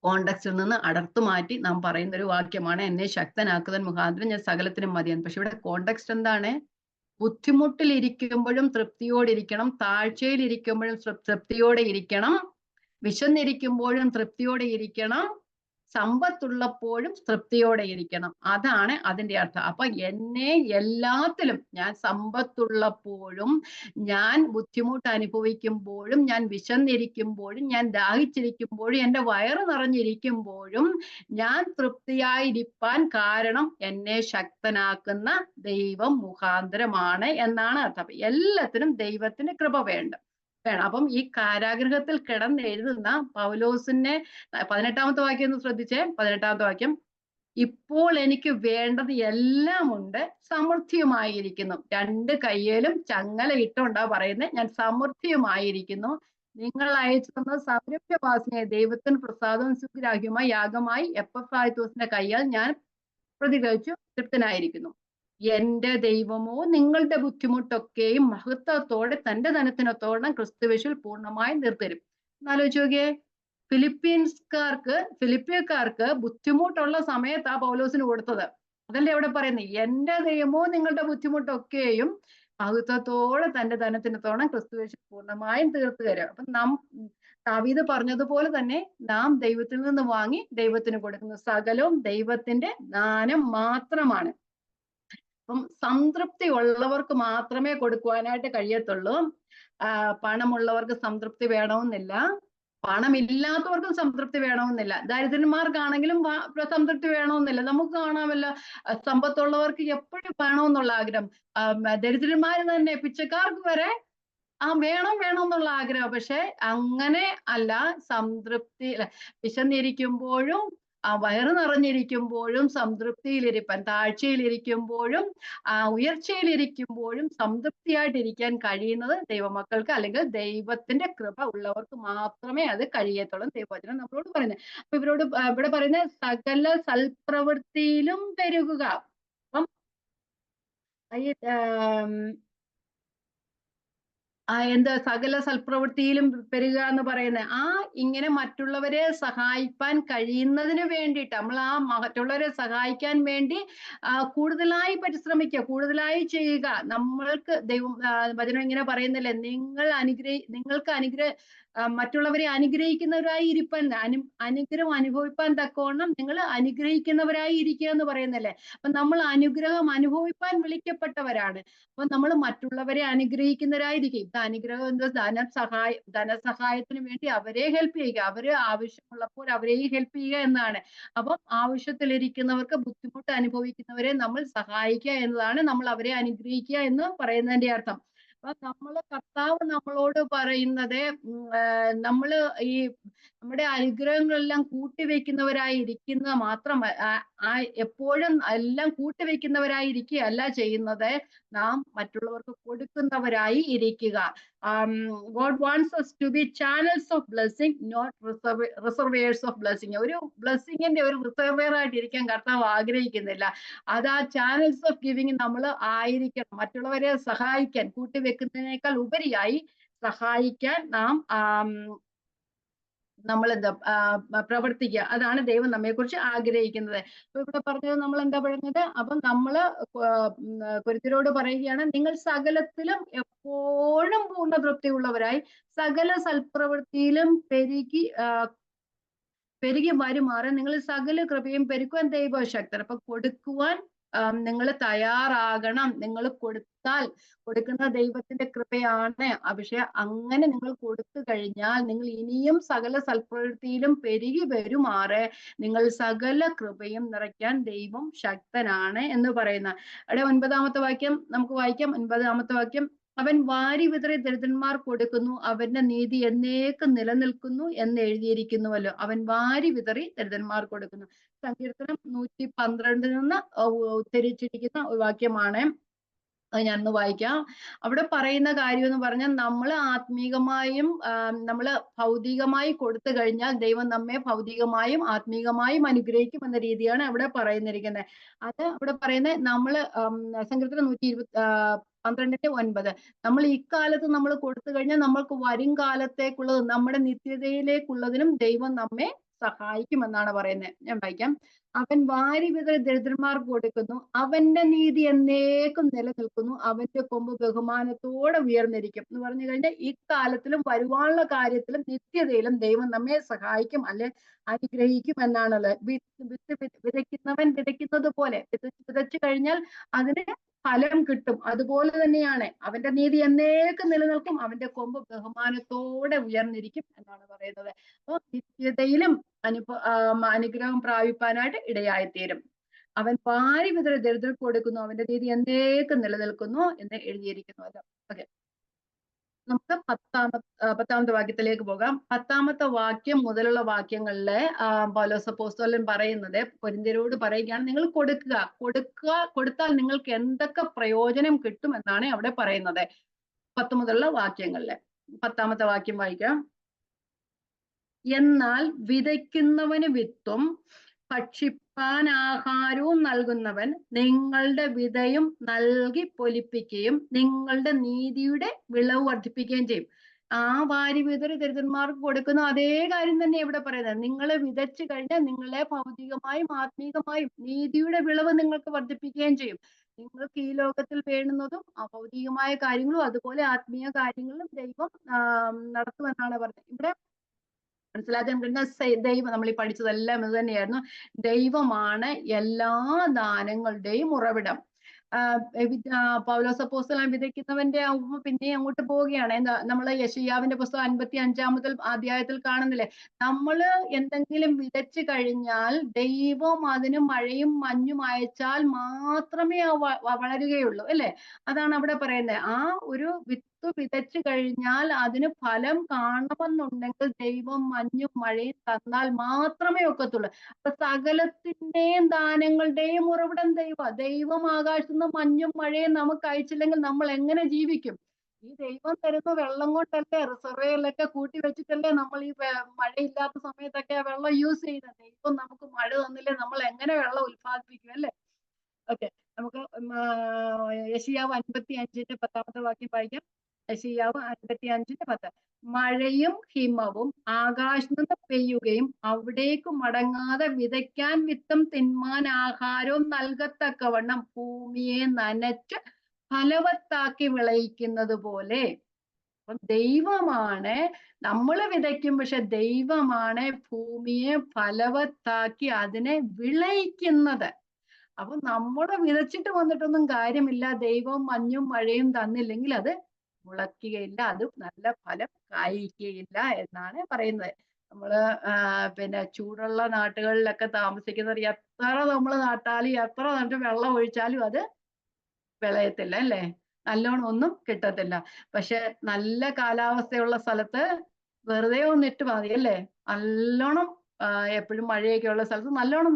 കോണ്ടക്സ്റ്റിൽ നിന്ന് അടർത്തു മാറ്റി നാം പറയുന്ന ഒരു വാക്യമാണ്, എന്നെ ശക്തനാക്കുന്നവൻ മുഖാന്തരം ഞാൻ സകലത്തിനും മതിയാകുന്നു. പക്ഷെ ഇവിടെ കോണ്ടക്സ്റ്റ് എന്താണ്? ബുദ്ധിമുട്ടിലിരിക്കുമ്പോഴും തൃപ്തിയോടിരിക്കണം, താഴ്ചയിലിരിക്കുമ്പോഴും തൃപ്തിയോടെ ഇരിക്കണം, വിശന്നിരിക്കുമ്പോഴും തൃപ്തിയോടെ ഇരിക്കണം, സമ്പത്തുള്ളപ്പോഴും തൃപ്തിയോടെ ഇരിക്കണം. അതാണ് അതിന്റെ അർത്ഥം. അപ്പൊ എന്നെ എല്ലാത്തിലും, ഞാൻ സമ്പത്തുള്ളപ്പോഴും, ഞാൻ ബുദ്ധിമുട്ട് അനുഭവിക്കുമ്പോഴും, ഞാൻ വിശന്നിരിക്കുമ്പോഴും, ഞാൻ ദാഹിച്ചിരിക്കുമ്പോഴും, എന്റെ വയറ് നിറഞ്ഞിരിക്കുമ്പോഴും ഞാൻ തൃപ്തിയായിരിക്കാൻ കാരണം എന്നെ ശക്തനാക്കുന്ന ദൈവം മുഖാന്തരമാണ് എന്നാണ് അർത്ഥം. എല്ലാത്തിനും ദൈവത്തിന് കൃപ വേണം. അപ്പം ഈ കാരാഗൃഹത്തിൽ കിടന്നെഴുതുന്ന പൗലോസിനെ 18ാമത്തെ വാക്യം ഒന്ന് ശ്രദ്ധിച്ചേ. 18ാമത്തെ വാക്യം, ഇപ്പോൾ എനിക്ക് വേണ്ടത് എല്ലാം ഉണ്ട്, സമൃദ്ധിയുമായിരിക്കുന്നു. രണ്ട് കയ്യിലും ചങ്ങല ഇട്ടുണ്ടാ പറയുന്നത്, ഞാൻ സമൃദ്ധിയുമായിരിക്കുന്നു. നിങ്ങൾ അയച്ചു തന്ന സംരംഭവാസിനെ ദൈവത്തിന് പ്രസാദവും സുഗ്രാഹ്യമായി യാഗമായി എപ്പഫ്രായിത്തോസിന്റെ കയ്യാൽ ഞാൻ പ്രതികരിച്ചു തൃപ്തനായിരിക്കുന്നു. എന്റെ ദൈവമോ നിങ്ങളുടെ ബുദ്ധിമുട്ടൊക്കെയും മഹത്വത്തോടെ തന്റെ ധനത്തിനത്തോടെ ക്രിസ്തുവേശുവിൽ പൂർണ്ണമായി നിർത്തരും. എന്നാലോചിച്ച് നോക്കിയേ, ഫിലിപ്പിയക്കാർക്ക് ബുദ്ധിമുട്ടുള്ള സമയത്താ പൗലോസിന് കൊടുത്തത്. അതല്ലേ അവിടെ പറയുന്നത്, എന്റെ ദൈവമോ നിങ്ങളുടെ ബുദ്ധിമുട്ടൊക്കെയും മഹത്വത്തോടെ തന്റെ ധനത്തിനത്തോളം ക്രിസ്തുവേശുവിൽ പൂർണ്ണമായും തീർത്തു തരും. അപ്പൊ ദാവീദ് പറഞ്ഞതുപോലെ തന്നെ നാം ദൈവത്തിൽ നിന്ന് വാങ്ങി ദൈവത്തിന് കൊടുക്കുന്ന സകലവും ദൈവത്തിന്റെ ദാനം മാത്രമാണ്. അപ്പം സംതൃപ്തി ഉള്ളവർക്ക് മാത്രമേ കൊടുക്കുവാനായിട്ട് കഴിയത്തുള്ളൂ. പണമുള്ളവർക്ക് സംതൃപ്തി വേണമെന്നില്ല, പണമില്ലാത്തവർക്കും സംതൃപ്തി വേണമെന്നില്ല, ദരിദ്രന്മാർക്കാണെങ്കിലും സംതൃപ്തി വേണമെന്നില്ല. നമുക്ക് കാണാമല്ലോ, സമ്പത്തുള്ളവർക്ക് എപ്പോഴും വേണമെന്നുള്ള ആഗ്രഹം, ദരിദ്രന്മാർ തന്നെ, പിച്ചക്കാർക്ക് വരെ വേണം എന്നുള്ള ആഗ്രഹം. പക്ഷെ അങ്ങനെ അല്ല, സംതൃപ്തി വിശന്നിരിക്കുമ്പോഴും വയറ് നിറഞ്ഞിരിക്കുമ്പോഴും സംതൃപ്തിയിലിരിപ്പാൻ, താഴ്ചയിലിരിക്കുമ്പോഴും ഉയർച്ചയിലിരിക്കുമ്പോഴും സംതൃപ്തിയായിട്ടിരിക്കാൻ കഴിയുന്നത് ദൈവമക്കൾക്ക്, അല്ലെങ്കിൽ ദൈവത്തിന്റെ കൃപ ഉള്ളവർക്ക് മാത്രമേ അത് കഴിയത്തുള്ളൂ. ദൈവവചനം നമ്മളോട് പറയുന്നത്. അപ്പൊ ഇവിടെ പറയുന്നത് സകല സൽപ്രവൃത്തിയിലും പെരുകുക. അപ്പം എന്താ സകല സൽപ്രവൃത്തിയിലും പെരുക എന്ന് പറയുന്നത്, ഇങ്ങനെ മറ്റുള്ളവരെ സഹായിക്കാൻ കഴിയുന്നതിന് വേണ്ടിയിട്ട് നമ്മൾ മറ്റുള്ളവരെ സഹായിക്കാൻ വേണ്ടി കൂടുതലായി പരിശ്രമിക്കുക, കൂടുതലായി ചെയ്യുക. നമ്മൾക്ക് ദൈവം വചനം ഇങ്ങനെ പറയുന്നില്ലേ, നിങ്ങൾക്ക് മറ്റുള്ളവരെ അനുഗ്രഹിക്കുന്നവരായി ഇരിപ്പാൻ, അനുഗ്രഹം അനുഭവിപ്പാൻ തക്കവണ്ണം നിങ്ങൾ അനുഗ്രഹിക്കുന്നവരായി ഇരിക്കുക എന്ന് പറയുന്നല്ലേ. അപ്പൊ നമ്മൾ അനുഗ്രഹം അനുഭവിപ്പാൻ വിളിക്കപ്പെട്ടവരാണ്. അപ്പൊ നമ്മൾ മറ്റുള്ളവരെ അനുഗ്രഹിക്കുന്നവരായിരിക്കും. ഇത് അനുഗ്രഹം എന്താ, ധനസഹായത്തിന് വേണ്ടി അവരെ ഹെൽപ്പ് ചെയ്യുക, അവര് ആവശ്യമുള്ളപ്പോൾ അവരെയും ഹെൽപ്പ് ചെയ്യുക എന്നാണ്. അപ്പം ആവശ്യത്തിലിരിക്കുന്നവർക്ക്, ബുദ്ധിമുട്ട് അനുഭവിക്കുന്നവരെ നമ്മൾ സഹായിക്കുക എന്നതാണ് നമ്മൾ അവരെ അനുഗ്രഹിക്കുക എന്ന് പറയുന്നതിന്റെ അർത്ഥം. അപ്പൊ കർത്താവ് നമ്മളോട് പറയുന്നത്, നമ്മള് ഈ നമ്മുടെ അനുഗ്രഹങ്ങളെല്ലാം കൂട്ടിവെക്കുന്നവരായി ഇരിക്കുന്ന എപ്പോഴും എല്ലാം കൂട്ടിവെക്കുന്നവരായിരിക്കുകയല്ല ചെയ്യുന്നത്, നാം മറ്റുള്ളവർക്ക് കൊടുക്കുന്നവരായി ഇരിക്കുക. God wants us to be channels of blessing, not reservoirs of blessing. ഒരു ബ്ലെസ്സിങ്ങിന്റെ ഒരു റിസർവെയർ ആയിട്ട് ഇരിക്കാൻ കർത്താവ് ആഗ്രഹിക്കുന്നില്ല. അത് ചാനൽസ് ഓഫ് ഗിവിങ് നമ്മൾ ആയിരിക്കണം. മറ്റുള്ളവരെ സഹായിക്കാൻ, കൂട്ടിവെക്കുന്നതിനേക്കാൾ ഉപരിയായി സഹായിക്കാൻ നമ്മൾ പ്രവർത്തിക്കുക. അതാണ് ദൈവം നമ്മെ കുറിച്ച് ആഗ്രഹിക്കുന്നത്. അപ്പൊ ഇവിടെ പറഞ്ഞത് നമ്മൾ എന്താ പറഞ്ഞത്, അപ്പൊ നമ്മള് കൊരിന്ത്യരോട് പറയുകയാണ്, നിങ്ങൾ സകലത്തിലും എപ്പോഴും പൂർണ്ണ തൃപ്തിയുള്ളവരായി സകല സൽപ്രവൃത്തിയിലും പെരുകി വരുമാറ് നിങ്ങൾ സകല കൃപയും പെരുക്കുവാൻ ദൈവശക്തർ. അപ്പൊ കൊടുക്കുവാൻ നിങ്ങൾ തയ്യാറാകണം. നിങ്ങൾ കൊടുക്കുന്ന ദൈവത്തിന്റെ കൃപയാണ്. പക്ഷെ അങ്ങനെ നിങ്ങൾ കൊടുത്തു കഴിഞ്ഞാൽ നിങ്ങൾ ഇനിയും സകല സൽപ്രവൃത്തിയിലും പെരുകി വരുമാറ് നിങ്ങൾ സകല കൃപയും നിറയ്ക്കാൻ ദൈവം ശക്തനാണ് എന്ന് പറയുന്ന. അവിടെ 9ാമത്തെ വാക്യം നമുക്ക് വായിക്കാം. 9ാമത്തെ വാക്യം, അവൻ വാരി വിതറി ദരിദ്രന്മാർ കൊടുക്കുന്നു, അവന്റെ നീതി എന്നേക്കും നിലനിൽക്കുന്നു എന്ന് എഴുതിയിരിക്കുന്നുവല്ലോ. അവൻ വാരി വിതറി ദരിദ്രന്മാർ കൊടുക്കുന്നു. സങ്കീർത്തനം 112 നിന്ന് ഉദ്ധരിച്ചിരിക്കുന്ന ഒരു വാക്യമാണ്. അത് ഞാനൊന്ന് വായിക്കാം. അവിടെ പറയുന്ന കാര്യം എന്ന് പറഞ്ഞാൽ, നമ്മൾ ആത്മീകമായും നമ്മൾ ഭൗതികമായി കൊടുത്തു കഴിഞ്ഞാൽ ദൈവം നമ്മെ ഭൗതികമായും ആത്മീകമായും അനുഗ്രഹിക്കും എന്ന രീതിയാണ് അവിടെ പറയുന്നിരിക്കുന്നത്. അത് അവിടെ പറയുന്നത്, നമ്മള് സങ്കീർത്തനം 112:9, നമ്മൾ ഇക്കാലത്ത് നമ്മൾ കൊടുത്തു കഴിഞ്ഞാൽ നമ്മൾക്ക് വരും കാലത്തേക്കുള്ളതും നമ്മുടെ നിത്യതയിലേക്കുള്ളതിനും ദൈവം നമ്മെ സഹായിക്കുമെന്നാണ് പറയുന്നത്. ഞാൻ വായിക്കാം. അവൻ വാരി വിതറി ദരിദ്രന്മാർക്ക് കൊടുക്കുന്നു, അവന്റെ നീതി എന്നേക്കും നിലനിൽക്കുന്നു, അവന്റെ കൊമ്പ് ബഹുമാനത്തോടെ ഉയർന്നിരിക്കും എന്ന് പറഞ്ഞു കഴിഞ്ഞാൽ ഇക്കാലത്തിലും വരുവാനുള്ള കാര്യത്തിലും നിത്യതയിലും ദൈവം നമ്മെ സഹായിക്കും, അല്ലെ അനുഗ്രഹിക്കും എന്നാണുള്ളത്. വിതയ്ക്കുന്നവൻ വിതയ്ക്കുന്നത് പോലെ വിതച്ചു കഴിഞ്ഞാൽ അതിന് ഫലം കിട്ടും. അതുപോലെ തന്നെയാണ് അവന്റെ നീതി എന്നേക്കും നിലനിൽക്കും, അവന്റെ കൊമ്പ് ബഹുമാനത്തോടെ ഉയർന്നിരിക്കും എന്നാണ് പറയുന്നത്. അപ്പൊ നിത്യതയിലും അനുഗ്രഹം പ്രാപിപ്പാനായിട്ട് ഇടയായിത്തീരും. അവൻ വാരി വിതറി ദരിദ്രർക്ക് കൊടുക്കുന്നു, അവന്റെ നീതി എന്നേക്കും നിലനിൽക്കുന്നു എന്ന് എഴുതിയിരിക്കുന്നുവല്ലോ. ഓക്കെ, നമുക്ക് പത്താമത്തെ വാക്യത്തിലേക്ക് പോകാം. പത്താമത്തെ വാക്യം മുതലുള്ള വാക്യങ്ങളില് പൗലോസ് അപ്പോസ്തലൻ പറയുന്നത്, കൊരിന്ത്യരോട് പറയുകയാണ്, നിങ്ങൾ കൊടുത്താൽ നിങ്ങൾക്ക് എന്തൊക്കെ പ്രയോജനം കിട്ടും എന്നാണ് അവിടെ പറയുന്നത്. 10 മുതലുള്ള വാക്യങ്ങളില്. പത്താമത്തെ വാക്യം വായിക്കാം. എന്നാൽ വിതയ്ക്കുന്നവന് വിത്തും ഭക്ഷിപ്പാൻ ആഹാരവും നൽകുന്നവൻ നിങ്ങളുടെ വിതയും നൽകി പൊലിപ്പിക്കുകയും നിങ്ങളുടെ നീതിയുടെ വിളവ് വർദ്ധിപ്പിക്കുകയും ചെയ്യും. ആ വാരി വിതറി ദരിദ്രന്മാർക്ക് കൊടുക്കുന്ന അതേ കാര്യം തന്നെ ഇവിടെ പറയുന്നത്. നിങ്ങൾ വിതച്ചു കഴിഞ്ഞാൽ നിങ്ങളെ ഭൗതികമായും ആത്മീകമായും നീതിയുടെ വിളവ് നിങ്ങൾക്ക് വർദ്ധിപ്പിക്കുകയും ചെയ്യും. നിങ്ങൾക്ക് ഈ ലോകത്തിൽ വേണ്ടുന്നതും ഭൗതികമായ കാര്യങ്ങളും അതുപോലെ ആത്മീയ കാര്യങ്ങളും ദൈവം നടത്തുമെന്നാണ് പറഞ്ഞത്. ഇവിടെ മനസ്സിലാക്കാൻ കഴിയുന്ന ദൈവം, നമ്മൾ ഈ പഠിച്ചതെല്ലാം ഇത് തന്നെയായിരുന്നു. ദൈവമാണ് എല്ലാ ദാനങ്ങളുടെയും ഉറവിടം. പൗലോസ് അപ്പോസ്തലൻ വിതയ്ക്കുന്നവന്റെ ഉപമ പിന്നെ അങ്ങോട്ട് പോവുകയാണ്. നമ്മള് യെശയ്യാവിന്റെ പുസ്തകം 55 അധ്യായത്തിൽ കാണുന്നില്ലേ, നമ്മള് എന്തെങ്കിലും വിതച്ചു കഴിഞ്ഞാൽ ദൈവം അതിന് മഴയും മഞ്ഞും അയച്ചാൽ മാത്രമേ വളരുകയുള്ളൂ, അല്ലെ? അതാണ് അവിടെ പറയുന്നത്. ആ ഒരു വിത്ത് വിതച്ചു കഴിഞ്ഞാൽ അതിന് ഫലം കാണണമെന്നുണ്ടെങ്കിൽ ദൈവം മഞ്ഞും മഴയും തന്നാൽ മാത്രമേ ഒക്കത്തുള്ളൂ. അപ്പൊ സകലത്തിന്റെയും ദാനങ്ങളുടെയും ഉറവിടം ദൈവം ആകാശത്ത് നിന്ന് മഞ്ഞും മഴയും നമുക്ക് അയച്ചില്ലെങ്കിൽ നമ്മൾ എങ്ങനെ ജീവിക്കും? ഈ ദൈവം തരുന്ന വെള്ളം കൊണ്ടല്ലേ, റിസർവേറിലൊക്കെ കൂട്ടി വെച്ചിട്ടല്ലേ നമ്മൾ ഈ മഴയില്ലാത്ത സമയത്തൊക്കെ വെള്ളം യൂസ് ചെയ്യുന്നത്. ദൈവം നമുക്ക് മഴ തന്നില്ലേ നമ്മൾ എങ്ങനെ വെള്ളം ഉത്പാദിപ്പിക്കും, അല്ലേ? ഓക്കെ, നമുക്ക് യെശയ്യാവ് 55 10 വാക്യം വായിക്കാം. യെശയ്യാവ് 55:10. മഴയും ഹിമവും ആകാശത്ത് നിന്ന് പെയ്യുകയും അവിടേക്ക് മടങ്ങാതെ വിതയ്ക്കാൻ വിത്തും തിന്മാൻ ആഹാരവും നൽകത്തക്കവണ്ണം ഭൂമിയെ നനച്ച് ഫലവത്താക്കി വിളയിക്കുന്നത് പോലെ. അപ്പം ദൈവമാണ് നമ്മൾ വിതയ്ക്കും, പക്ഷെ ദൈവമാണ് ഭൂമിയെ ഫലവത്താക്കി അതിനെ വിളയിക്കുന്നത്. അപ്പൊ നമ്മൾ വിതച്ചിട്ട് വന്നിട്ടൊന്നും കാര്യമില്ല. ദൈവം മഞ്ഞും മഴയും തന്നില്ലെങ്കിൽ അത് മുളയ്ക്കുകയില്ല, അത് നല്ല ഫലം കായ്ക്കുകയില്ല എന്നാണ് പറയുന്നത്. നമ്മള് പിന്നെ ചൂടുള്ള നാട്ടുകളിലൊക്കെ താമസിക്കുന്നവർ എത്ര നമ്മൾ നട്ടാലും എത്ര നട്ട് വെള്ളം ഒഴിച്ചാലും അത് വിളയത്തില്ല, അല്ലേ? നല്ലോണം ഒന്നും കിട്ടത്തില്ല. പക്ഷെ നല്ല കാലാവസ്ഥയുള്ള സ്ഥലത്ത് വെറുതെ ഒന്നിട്ട് മതി, അല്ലേ? നല്ലോണം എപ്പോഴും മഴയൊക്കെ ഉള്ള സ്ഥലത്ത് നല്ലോണം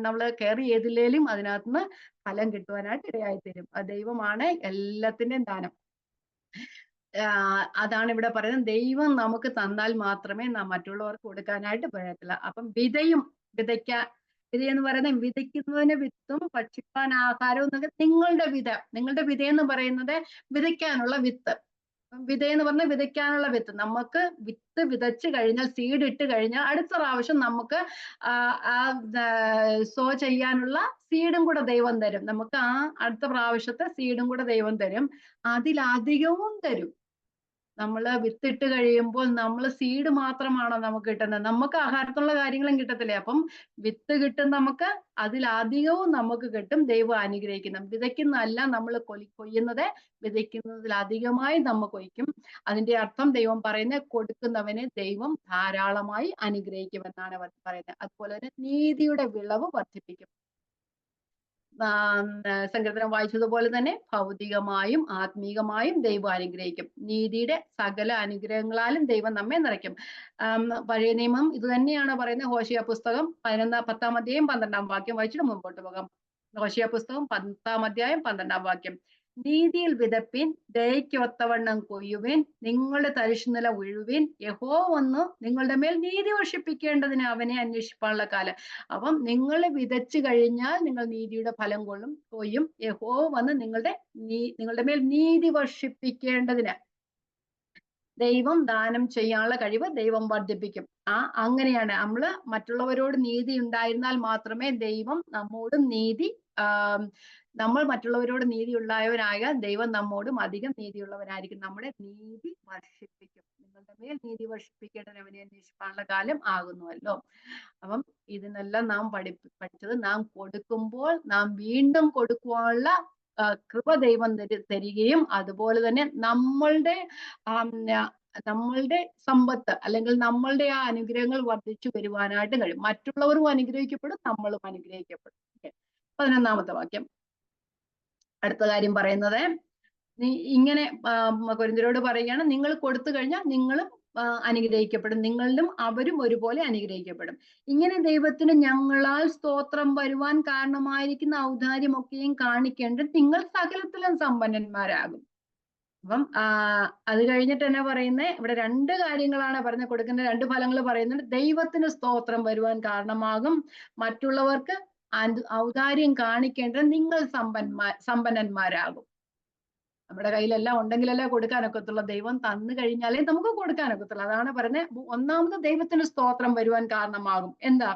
നമ്മൾ കെയർ ചെയ്തില്ലേലും അതിനകത്തുനിന്ന് ഫലം കിട്ടുവാനായിട്ട് ഇടയായിത്തീരും. ദൈവമാണ് എല്ലാത്തിന്റെയും ദാനം. അതാണ് ഇവിടെ പറയുന്നത്. ദൈവം നമുക്ക് തന്നാൽ മാത്രമേ നാം മറ്റുള്ളവർക്ക് കൊടുക്കാനായിട്ട് പറ്റത്തില്ല. അപ്പം വിത എന്ന് പറയുന്നത് വിതയ്ക്കുന്നതിന് വിത്തും ഭക്ഷിക്കാൻ ആഹാരവും എന്നൊക്കെ നിങ്ങളുടെ വിത എന്ന് പറയുന്നത് വിതയ്ക്കാനുള്ള വിത്ത്. വിത എന്ന് പറഞ്ഞാൽ വിതയ്ക്കാനുള്ള വിത്ത്. നമുക്ക് വിത്ത് വിതച്ചു കഴിഞ്ഞാൽ, സീഡ് ഇട്ട് കഴിഞ്ഞാൽ അടുത്ത പ്രാവശ്യം നമുക്ക് സോ ചെയ്യാനുള്ള സീഡും കൂടെ ദൈവം തരും. നമുക്ക് ആ അടുത്ത പ്രാവശ്യത്തെ സീഡും കൂടെ ദൈവം തരും, അതിലധികവും തരും. നമ്മൾ വിത്തിട്ട് കഴിയുമ്പോൾ നമ്മൾ സീഡ് മാത്രമാണോ നമുക്ക് കിട്ടുന്നത്? നമുക്ക് ആഹാരത്തിനുള്ള കാര്യങ്ങളും കിട്ടത്തില്ലേ? അപ്പം വിത്ത് കിട്ടും നമുക്ക്, അതിലധികവും നമുക്ക് കിട്ടും. ദൈവം അനുഗ്രഹിക്കുന്നു. വിതയ്ക്കുന്നതല്ല നമ്മൾ കൊയ്യുന്നത്, വിതയ്ക്കുന്നതിലധികമായി നമ്മൾ കൊയ്ക്കും. അതിന്റെ അർത്ഥം ദൈവം പറയുന്നത് കൊടുക്കുന്നവനെ ദൈവം ധാരാളമായി അനുഗ്രഹിക്കുമെന്നാണ് പറയുന്നത്. അതുപോലെ തന്നെ നീതിയുടെ വിളവ് വർദ്ധിപ്പിക്കും. സങ്കീർത്തനം വായിച്ചതുപോലെ തന്നെ ഭൗതികമായും ആത്മീകമായും ദൈവം അനുഗ്രഹിക്കും. നീതിയുടെ സകല അനുഗ്രഹങ്ങളാലും ദൈവം നമ്മെ നിറയ്ക്കും. പഴയ നിയമം ഇത് തന്നെയാണ് പറയുന്നത്. ഹോശിയ പുസ്തകം 10 അധ്യായം 12 വാക്യം വായിച്ചിട്ട് മുമ്പോട്ട് പോകാം. ഹോശിയ പുസ്തകം 10 അധ്യായം 12 വാക്യം. നീതിയിൽ വിതപ്പിൻ, ദയയ്ക്ക് ഒത്തവണ്ണം കൊയ്യുവിൻ, നിങ്ങളുടെ തരിശുനില ഉഴുവിൻ, യഹോവ വന്നു നിങ്ങളുടെ മേൽ നീതി വർഷിപ്പിക്കേണ്ടതിന് അവനെ അന്വേഷിപ്പാനുള്ള കാലം. അപ്പം നിങ്ങൾ വിതച്ചു കഴിഞ്ഞാൽ നിങ്ങൾ നീതിയുടെ ഫലം കൊയ്യും. യഹോവ വന്ന് നിങ്ങളുടെ മേൽ നീതി വർഷിപ്പിക്കേണ്ടതിന്. ദൈവം ദാനം ചെയ്യാനുള്ള കഴിവ് ദൈവം വർദ്ധിപ്പിക്കും. അങ്ങനെയാണ് നമ്മള് മറ്റുള്ളവരോട് നീതി ഉണ്ടായിരുന്നാൽ മാത്രമേ ദൈവം നമ്മോടും നമ്മൾ മറ്റുള്ളവരോട് നീതി ഉള്ളവരായാൽ ദൈവം നമ്മോടും അധികം നീതിയുള്ളവനായിരിക്കും. നമ്മുടെ നീതി വർഷിപ്പിക്കും. നിങ്ങളുടെ മേൽ നീതി വർഷിപ്പിക്കേണ്ടവനെ അന്വേഷിക്കാനുള്ള കാലം ആകുന്നുവല്ലോ. അപ്പം ഇതിനെല്ലാം നാം പഠിച്ചത്, നാം കൊടുക്കുമ്പോൾ നാം വീണ്ടും കൊടുക്കുവാനുള്ള കൃപ ദൈവം തരികയും അതുപോലെ തന്നെ നമ്മളുടെ സമ്പത്ത് അല്ലെങ്കിൽ നമ്മളുടെ ആ അനുഗ്രഹങ്ങൾ വർദ്ധിച്ചു വരുവാനായിട്ട് കഴിയും. മറ്റുള്ളവരും അനുഗ്രഹിക്കപ്പെടും, നമ്മളും അനുഗ്രഹിക്കപ്പെടും. 11-ാമത്തെ വാക്യം. അടുത്ത കാര്യം പറയുന്നത് ഇങ്ങനെ കൊരിന്ത്യരോട് പറയുകയാണ്, നിങ്ങൾ കൊടുത്തു കഴിഞ്ഞാൽ നിങ്ങളും അനുഗ്രഹിക്കപ്പെടും, നിങ്ങളിലും അവരും ഒരുപോലെ അനുഗ്രഹിക്കപ്പെടും. ഇങ്ങനെ ദൈവത്തിന് ഞങ്ങളാൽ സ്തോത്രം വരുവാൻ കാരണമായിരിക്കുന്ന ഔദാര്യമൊക്കെയും കാണിക്കേണ്ടത് നിങ്ങൾ സകലത്തിലും സമ്പന്നന്മാരാകും. അപ്പം അത് കഴിഞ്ഞിട്ട് എന്നാ പറയുന്നത്, ഇവിടെ 2 കാര്യങ്ങളാണ് പറഞ്ഞ് കൊടുക്കുന്ന 2 ഫലങ്ങൾ പറയുന്നുണ്ട്. ദൈവത്തിന് സ്തോത്രം വരുവാൻ കാരണമാകും, മറ്റുള്ളവർക്ക് ഔദാര്യം കാണിക്കേണ്ടത് നിങ്ങൾ സമ്പന്നന്മാരാകും. നമ്മുടെ കയ്യിലെല്ലാം ഉണ്ടെങ്കിലല്ലേ കൊടുക്കാനൊക്കത്തുള്ളൂ. ദൈവം തന്നു കഴിഞ്ഞാലേ നമുക്ക് കൊടുക്കാനൊക്കത്തുള്ളൂ. അതാണ് പറഞ്ഞത്. ഒന്നാമത് ദൈവത്തിന് സ്തോത്രം വരുവാൻ കാരണമാകും. എന്താ?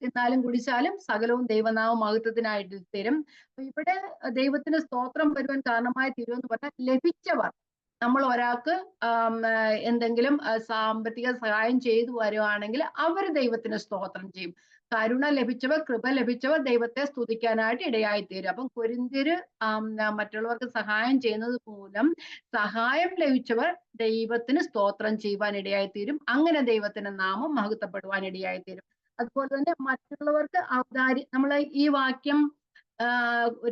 തിന്നാലും കുടിച്ചാലും സകലവും ദൈവനാമ മഹത്വത്തിനായിട്ട് തരും. ഇവിടെ ദൈവത്തിന് സ്തോത്രം വരുവാൻ കാരണമായി തീരുമെന്ന് പറഞ്ഞാൽ, ലഭിച്ചവർ, നമ്മൾ ഒരാൾക്ക് എന്തെങ്കിലും സാമ്പത്തിക സഹായം ചെയ്തു വരുവാണെങ്കിൽ അവർ ദൈവത്തിന് സ്തോത്രം ചെയ്യും. കരുണ ലഭിച്ചവർ, കൃപ ലഭിച്ചവർ ദൈവത്തെ സ്തുതിക്കാനായിട്ട് ഇടയായി തീരും. അപ്പം കൊരിന്ത്യര് മറ്റുള്ളവർക്ക് സഹായം ചെയ്യുന്നത് മൂലം സഹായം ലഭിച്ചവർ ദൈവത്തിന് സ്തോത്രം ചെയ്യുവാൻ ഇടയായി തീരും. അങ്ങനെ ദൈവത്തിന്റെ നാമം മഹത്വപ്പെടുവാൻ ഇടയായി തീരും. അതുപോലെ തന്നെ മറ്റുള്ളവർക്ക് ഔദാര്യം, നമ്മൾ ഈ വാക്യം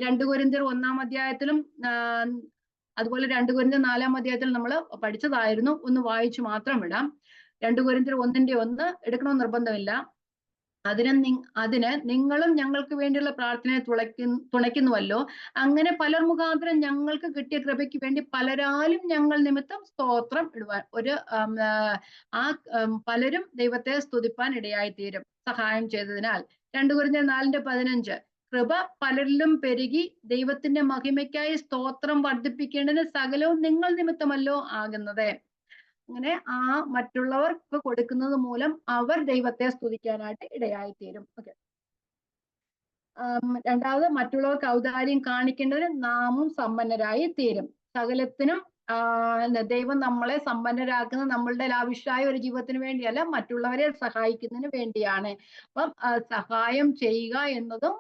2 കൊരിന്ത്യർ 1-ാം അധ്യായത്തിലും അതുപോലെ 2 കൊരിന്ത്യർ 4-ാം അധ്യായത്തിലും നമ്മൾ പഠിച്ചതായിരുന്നു. ഒന്ന് വായിച്ചു മാത്രം വിടാം. 2 കൊരിന്ത്യർ 1:1 എടുക്കണമെന്ന് നിർബന്ധമില്ല. അതിന് നിങ്ങളും ഞങ്ങൾക്ക് വേണ്ടിയുള്ള പ്രാർത്ഥനയെ തുണയ്ക്കുന്നുവല്ലോ. അങ്ങനെ പലർ മുഖാന്തരം ഞങ്ങൾക്ക് കിട്ടിയ കൃപയ്ക്ക് വേണ്ടി പലരാലും ഞങ്ങൾ നിമിത്തം സ്തോത്രം ഇടുവാൻ പലരും ദൈവത്തെ സ്തുതിപ്പാൻ ഇടയായി തീരും സഹായം ചെയ്തതിനാൽ. 2 കൊരിന്ത്യർ 4:15 കൃപ പലരിലും പെരുകി ദൈവത്തിന്റെ മഹിമയ്ക്കായി സ്തോത്രം വർദ്ധിപ്പിക്കേണ്ടതിന് സകലവും നിങ്ങൾ നിമിത്തമല്ലോ ആകുന്നത്. അങ്ങനെ മറ്റുള്ളവർക്ക് കൊടുക്കുന്നത് മൂലം അവർ ദൈവത്തെ സ്തുതിക്കാനായിട്ട് ഇടയായി തീരും. ഓക്കെ. രണ്ടാമത്, മറ്റുള്ളവർക്ക് ഔദാര്യം കാണിക്കേണ്ടതിന് നാമും സമ്പന്നരായി തീരും. സകലത്തിനും ദൈവം നമ്മളെ സമ്പന്നരാക്കുന്നത് നമ്മളുടെ ലാവിഷായ ഒരു ജീവിതത്തിന് വേണ്ടിയല്ല, മറ്റുള്ളവരെ സഹായിക്കുന്നതിന് വേണ്ടിയാണ്. അപ്പം സഹായം ചെയ്യുക എന്നതും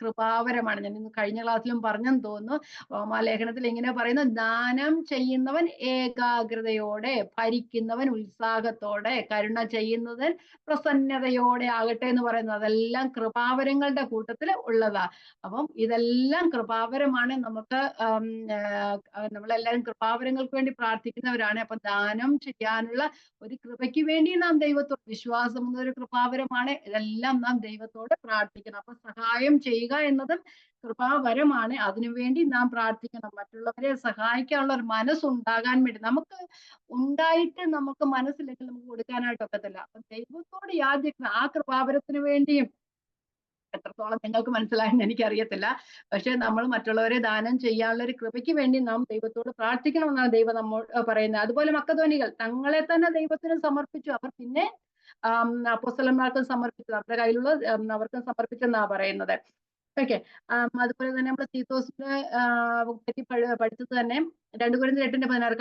കൃപാവരമാണ്. ഞാൻ ഇന്ന് കഴിഞ്ഞ ക്ലാസ്സിലും പറഞ്ഞെന്ന് തോന്നുന്നു. റോമാലേഖനത്തിൽ ഇങ്ങനെ പറയുന്നു, ദാനം ചെയ്യുന്നവൻ ഏകാഗ്രതയോടെ, ഭരിക്കുന്നവൻ ഉത്സാഹത്തോടെ, കരുണ ചെയ്യുന്നവൻ പ്രസന്നതയോടെ ആകട്ടെ എന്ന് പറയുന്നത്. അതെല്ലാം കൃപാവരങ്ങളുടെ കൂട്ടത്തിൽ ഉള്ളതാ. അപ്പം ഇതെല്ലാം കൃപാവരമാണ്. നമുക്ക് നമ്മളെല്ലാവരും കൃപാവരങ്ങൾക്ക് വേണ്ടി പ്രാർത്ഥിക്കുന്നവരാണ്. അപ്പൊ ദാനം ചെയ്യാനുള്ള ഒരു കൃപയ്ക്ക് വേണ്ടി നാം ദൈവത്തോട്, വിശ്വാസം എന്നൊരു കൃപാവരമാണ്. ഇതെല്ലാം നാം ദൈവത്തോട് പ്രാർത്ഥിക്കണം. അപ്പൊ സഹായം ചെയ്യുക എന്നതും കൃപാവരമാണ്. അതിനുവേണ്ടി നാം പ്രാർത്ഥിക്കണം. മറ്റുള്ളവരെ സഹായിക്കാനുള്ള ഒരു മനസ്സുണ്ടാകാൻ വേണ്ടി, നമുക്ക് ഉണ്ടായിട്ട് നമുക്ക് മനസ്സില്ലെങ്കിൽ നമുക്ക് കൊടുക്കാനായിട്ട് ഒക്കത്തില്ല. അപ്പൊ ദൈവത്തോട് യാചിക്കണം. ആ കൃപാവരത്തിന് വേണ്ടിയും എത്രത്തോളം നിങ്ങൾക്ക് മനസ്സിലായെന്ന് എനിക്കറിയത്തില്ല. പക്ഷെ നമ്മൾ മറ്റുള്ളവരെ ദാനം ചെയ്യാനുള്ള ഒരു കൃപയ്ക്ക് വേണ്ടി നാം ദൈവത്തോട് പ്രാർത്ഥിക്കണമെന്നാണ് ദൈവം നമ്മോട് പറയുന്നത്. അതുപോലെ മക്കതോനികൾ തങ്ങളെ തന്നെ ദൈവത്തിന് സമർപ്പിച്ചു. അവർ പിന്നെ അപ്പോസ്തലന്മാർക്കും സമർപ്പിച്ചു, അവരുടെ കയ്യിലുള്ള അവർക്കും സമർപ്പിച്ചെന്നാ പറയുന്നത്. ഓക്കെ. അതുപോലെ തന്നെ നമ്മൾ തീത്തോസിനെ പറ്റി പഠിച്ചത് തന്നെ 2 കൊരിന്ത്യർ 8:16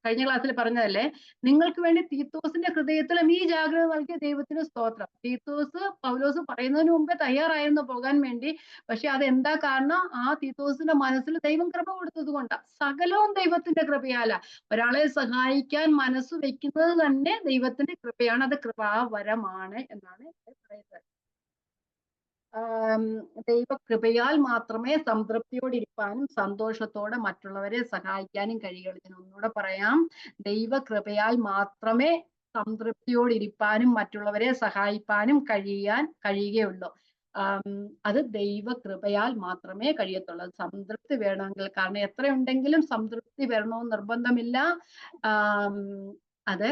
കഴിഞ്ഞ ക്ലാസ്സിൽ പറഞ്ഞതല്ലേ. നിങ്ങൾക്ക് വേണ്ടി തീത്തോസിന്റെ ഹൃദയത്തിലും ഈ ജാഗ്രത നൽകിയ ദൈവത്തിന് സ്തോത്രം. തീത്തോസ് പൗലോസ് പറയുന്നതിന് മുമ്പേ തയ്യാറായിരുന്നു പോകാൻ വേണ്ടി. പക്ഷെ അതെന്താ കാരണം? തീത്തോസിന്റെ മനസ്സിൽ ദൈവം കൃപ കൊടുത്തത് കൊണ്ടാ. സകലവും ദൈവത്തിന്റെ കൃപയാല. ഒരാളെ സഹായിക്കാൻ മനസ്സ് വെക്കുന്നത് തന്നെ ദൈവത്തിന്റെ കൃപയാണ്. അത് കൃപാവരമാണ് എന്നാണ് പറയുന്നത്. ദൈവകൃപയാൽ മാത്രമേ സംതൃപ്തിയോടിരിക്കാനും സന്തോഷത്തോടെ മറ്റുള്ളവരെ സഹായിക്കാനും കഴിയുള്ളൂ. ഞാൻ ഒന്നുകൂടെ പറയാം, ദൈവകൃപയാൽ മാത്രമേ സംതൃപ്തിയോടിരിക്കാനും മറ്റുള്ളവരെ സഹായിക്കാനും കഴിയുകയുള്ളൂ. അത് ദൈവകൃപയാൽ മാത്രമേ കഴിയത്തുള്ളൂ. സംതൃപ്തി വേണമെങ്കിൽ, കാരണം എത്രയുണ്ടെങ്കിലും സംതൃപ്തി വരണമെന്ന് നിർബന്ധമില്ല. അത്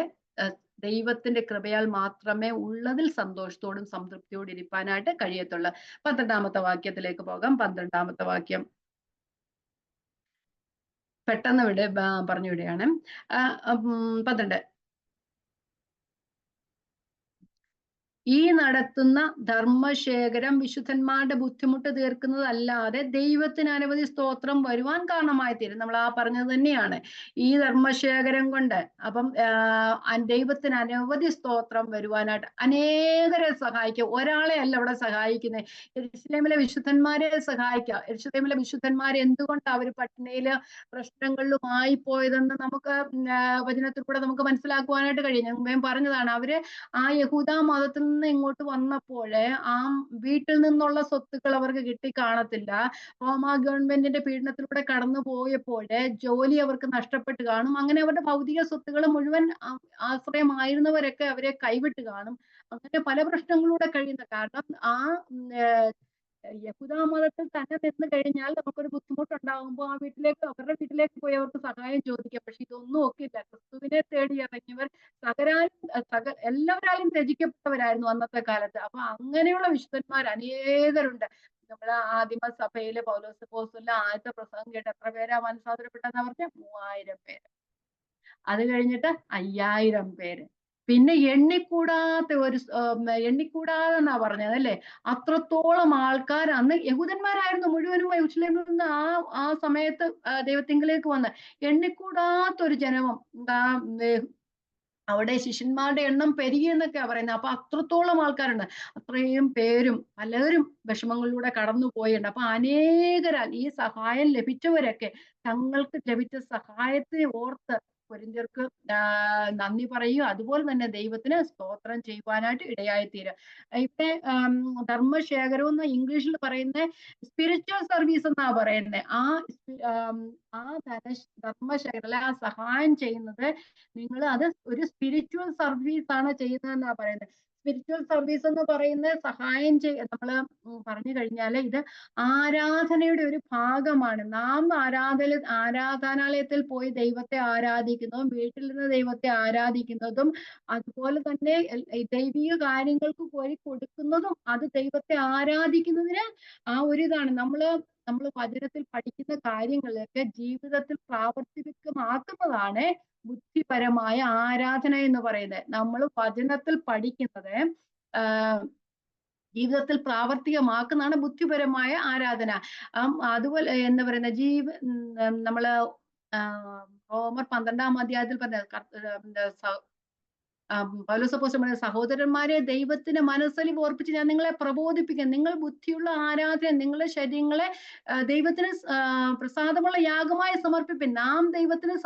ദൈവത്തിന്റെ കൃപയാൽ മാത്രമേ ഉള്ളതിൽ സന്തോഷത്തോടും സംതൃപ്തിയോടും ഇരിക്കാനായിട്ട് കഴിയത്തുള്ളൂ. 12-ാമത്തെ വാക്യത്തിലേക്ക് പോകാം. 12-ാമത്തെ വാക്യം. പെട്ടെന്ന് പറഞ്ഞു വിടുകയാണ്. 12. ഈ നടത്തുന്ന ധർമ്മശേഖരം വിശുദ്ധന്മാരുടെ ബുദ്ധിമുട്ട് തീർക്കുന്നതല്ലാതെ ദൈവത്തിന് അനവധി സ്തോത്രം വരുവാൻ കാരണമായി തീരും. നമ്മൾ ആ പറഞ്ഞത് തന്നെയാണ്. ഈ ധർമ്മശേഖരം കൊണ്ട് അപ്പം ദൈവത്തിന് അനവധി സ്തോത്രം വരുവാനായിട്ട് അനേകരെ സഹായിക്കുക. ഒരാളെ അല്ല അവിടെ സഹായിക്കുന്നത്. യെരൂശലേമിലെ വിശുദ്ധന്മാരെ സഹായിക്കുക. യെരൂശലേമിലെ വിശുദ്ധന്മാരെ എന്തുകൊണ്ട് അവർ പട്ടിണിയില് പ്രശ്നങ്ങളിലുമായി പോയതെന്ന് നമുക്ക് വചനത്തിൽ കൂടെ നമുക്ക് മനസ്സിലാക്കുവാനായിട്ട് കഴിയും. ഞാൻ പറഞ്ഞതാണ്, അവര് ആ യഹൂദ മതത്തിൽ നിന്ന് ഇങ്ങോട്ട് വന്നപ്പോഴ് ആ വീട്ടിൽ നിന്നുള്ള സ്വത്തുക്കൾ അവർക്ക് കിട്ടി കാണത്തില്ല. റോമാ ഗവൺമെന്റിന്റെ പീഡനത്തിലൂടെ കടന്നു പോയപ്പോഴ് ജോലി അവർക്ക് നഷ്ടപ്പെട്ട് കാണും. അങ്ങനെ അവരുടെ ഭൗതിക സ്വത്തുക്കൾ മുഴുവൻ ആശ്രയമായിരുന്നവരൊക്കെ അവരെ കൈവിട്ട് കാണും. അങ്ങനെ പല പ്രശ്നങ്ങളിലൂടെ കഴിയുന്ന കാരണം ആ യഹൂദ മതത്തിൽ തന്നെ നിന്ന് കഴിഞ്ഞാൽ നമുക്കൊരു ബുദ്ധിമുട്ടുണ്ടാകുമ്പോൾ ആ വീട്ടിലേക്ക് അവരുടെ വീട്ടിലേക്ക് പോയി അവർക്ക് സഹായം ചോദിക്കാം. പക്ഷെ ഇതൊന്നും ഒക്കില്ല. ക്രിസ്തുവിനെ തേടി ഇറങ്ങിയവർ എല്ലാവരാലും രചിക്കപ്പെട്ടവരായിരുന്നു അന്നത്തെ കാലത്ത്. അപ്പൊ അങ്ങനെയുള്ള വിശുദ്ധന്മാർ അനേകരുണ്ട്. നമ്മുടെ ആദിമ സഭയിലെ പൗലോസ് അപ്പോസ്തലന്റെ ആദ്യത്തെ പ്രസംഗം കേട്ട് എത്ര പേരാ മനസ്സാന്തരപ്പെട്ടെന്ന് പറഞ്ഞ 3000 പേര്. അത് കഴിഞ്ഞിട്ട് 5000 പേര്. പിന്നെ എണ്ണിക്കൂടാതെ എണ്ണിക്കൂടാതെന്നാ പറഞ്ഞത് അല്ലേ. അത്രത്തോളം ആൾക്കാർ അന്ന് യഹൂദന്മാരായിരുന്നു മുഴുവനും യെരൂശലേമിൽ നിന്ന് ആ സമയത്ത് ദൈവത്തിങ്കിലേക്ക് വന്ന് എണ്ണിക്കൂടാത്തൊരു ജനവും അവിടെ ശിഷ്യന്മാരുടെ എണ്ണം പെരുകി എന്നൊക്കെയാ പറയുന്നത്. അപ്പൊ അത്രത്തോളം ആൾക്കാരുണ്ട്. അത്രയും പേരും പലരും വിഷമങ്ങളിലൂടെ കടന്നു പോയിട്ടുണ്ട്. അപ്പൊ അനേകരാൽ ഈ സഹായം ലഭിച്ചവരൊക്കെ തങ്ങൾക്ക് ലഭിച്ച സഹായത്തെ ഓർത്ത് കൊരിന്ത്യർക്ക് നന്ദി പറയുക, അതുപോലെ തന്നെ ദൈവത്തിന് സ്തോത്രം ചെയ്യുവാനായിട്ട് ഇടയായിത്തീരുക. ഇവിടെ ധർമ്മശേഖരം എന്ന് ഇംഗ്ലീഷിൽ പറയുന്ന സ്പിരിച്വൽ സർവീസ് എന്നാ പറയുന്നത്. ആ ധർമ്മശേഖരം അല്ലെ ആ സഹായം ചെയ്യുന്നത് നിങ്ങൾ അത് ഒരു സ്പിരിച്വൽ സർവീസ് ആണ് ചെയ്യുന്നതെന്നാ പറയുന്നത്. സ്പിരിച്വൽ സർവീസ് എന്ന് പറയുന്നത് സഹായം നമ്മള് പറഞ്ഞു കഴിഞ്ഞാല് ഇത് ആരാധനയുടെ ഒരു ഭാഗമാണ്. നാം ആരാധനാലയത്തിൽ പോയി ദൈവത്തെ ആരാധിക്കുന്നതും വീട്ടിൽ നിന്ന് ദൈവത്തെ ആരാധിക്കുന്നതും അതുപോലെ തന്നെ ദൈവിക കാര്യങ്ങൾക്ക് പോയി കൊടുക്കുന്നതും അത് ദൈവത്തെ ആരാധിക്കുന്നതിന് ആ ഒരു ഇതാണ്. നമ്മള് വചനത്തിൽ പഠിക്കുന്ന കാര്യങ്ങളൊക്കെ ജീവിതത്തിൽ പ്രാവർത്തികമാക്കുന്നതാണ് ബുദ്ധിപരമായ ആരാധന എന്ന് പറയുന്നത്. നമ്മൾ വചനത്തിൽ പഠിക്കുന്നത് ജീവിതത്തിൽ പ്രാവർത്തികമാക്കുന്നതാണ് ബുദ്ധിപരമായ ആരാധന. അതുപോലെ എന്താ പറയുന്ന നമ്മള് റോമർ 12-ാം അധ്യായത്തിൽ പറഞ്ഞ പൗലോസ് അപ്പോസ്തലൻ സഹോദരന്മാരെ ദൈവത്തിന് മനസ്സലിവ് ഓർപ്പിച്ച് ഞാൻ നിങ്ങളെ പ്രബോധിപ്പിക്കാം. നിങ്ങൾ ബുദ്ധിയുള്ള ആരാധന നിങ്ങളുടെ ശരീരങ്ങളെ ദൈവത്തിന് പ്രസാദമുള്ള യാഗമായി സമർപ്പിപ്പിൻ. നാം ദൈവത്തിന്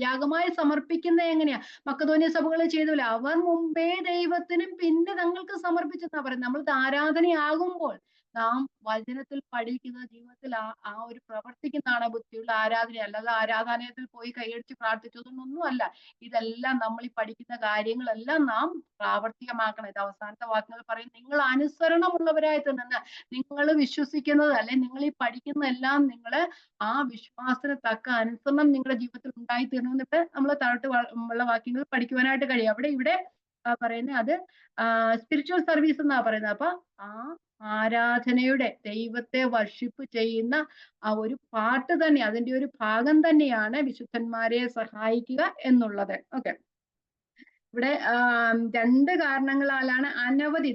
യാഗമായി സമർപ്പിക്കുന്നത് എങ്ങനെയാ? മക്കതോന്യ സഭകൾ ചെയ്തില്ല. അവർ മുമ്പേ ദൈവത്തിനും പിന്നെ തങ്ങൾക്ക് സമർപ്പിച്ചെന്നാ പറയുന്നത്. നമ്മൾ ആരാധനയാകുമ്പോൾ നാം വചനത്തിൽ പഠിക്കുന്ന ജീവിതത്തിൽ ആ ഒരു പ്രവർത്തിക്കുന്നതാണ് ബുദ്ധിയുള്ള ആരാധന. അല്ലാതെ ആരാധനാലയത്തിൽ പോയി കൈയടിച്ച് പ്രാർത്ഥിച്ചതൊന്നും അല്ല. ഇതെല്ലാം നമ്മൾ ഈ പഠിക്കുന്ന കാര്യങ്ങളെല്ലാം നാം പ്രാവർത്തികമാക്കണം. ഇത് അവസാനത്തെ വാക്കുകൾ പറയും, നിങ്ങൾ അനുസരണമുള്ളവരായി തന്നെ നിങ്ങൾ വിശ്വസിക്കുന്നത് അല്ലെ നിങ്ങൾ ഈ പഠിക്കുന്നതെല്ലാം നിങ്ങൾ ആ വിശ്വാസത്തിന് തക്ക അനുസരണം നിങ്ങളുടെ ജീവിതത്തിൽ ഉണ്ടായിത്തീരണമെന്നിട്ട് നമ്മൾ താഴോട്ട് ഉള്ള വാക്യങ്ങൾ പഠിക്കുവാനായിട്ട് കഴിയും. ഇവിടെ പറയുന്നത് അത് സ്പിരിച്വൽ സർവീസ് എന്നാ പറയുന്നത്. അപ്പൊ ആ ആരാധനയുടെ ദൈവത്തെ വർഷിപ്പ് ചെയ്യുന്ന ആ ഒരു പാട്ട് തന്നെ അതിന്റെ ഒരു ഭാഗം തന്നെയാണ് വിശുദ്ധന്മാരെ സഹായിക്കുക എന്നുള്ളത്. ഓക്കെ, ഇവിടെ 2 കാരണങ്ങളാലാണ്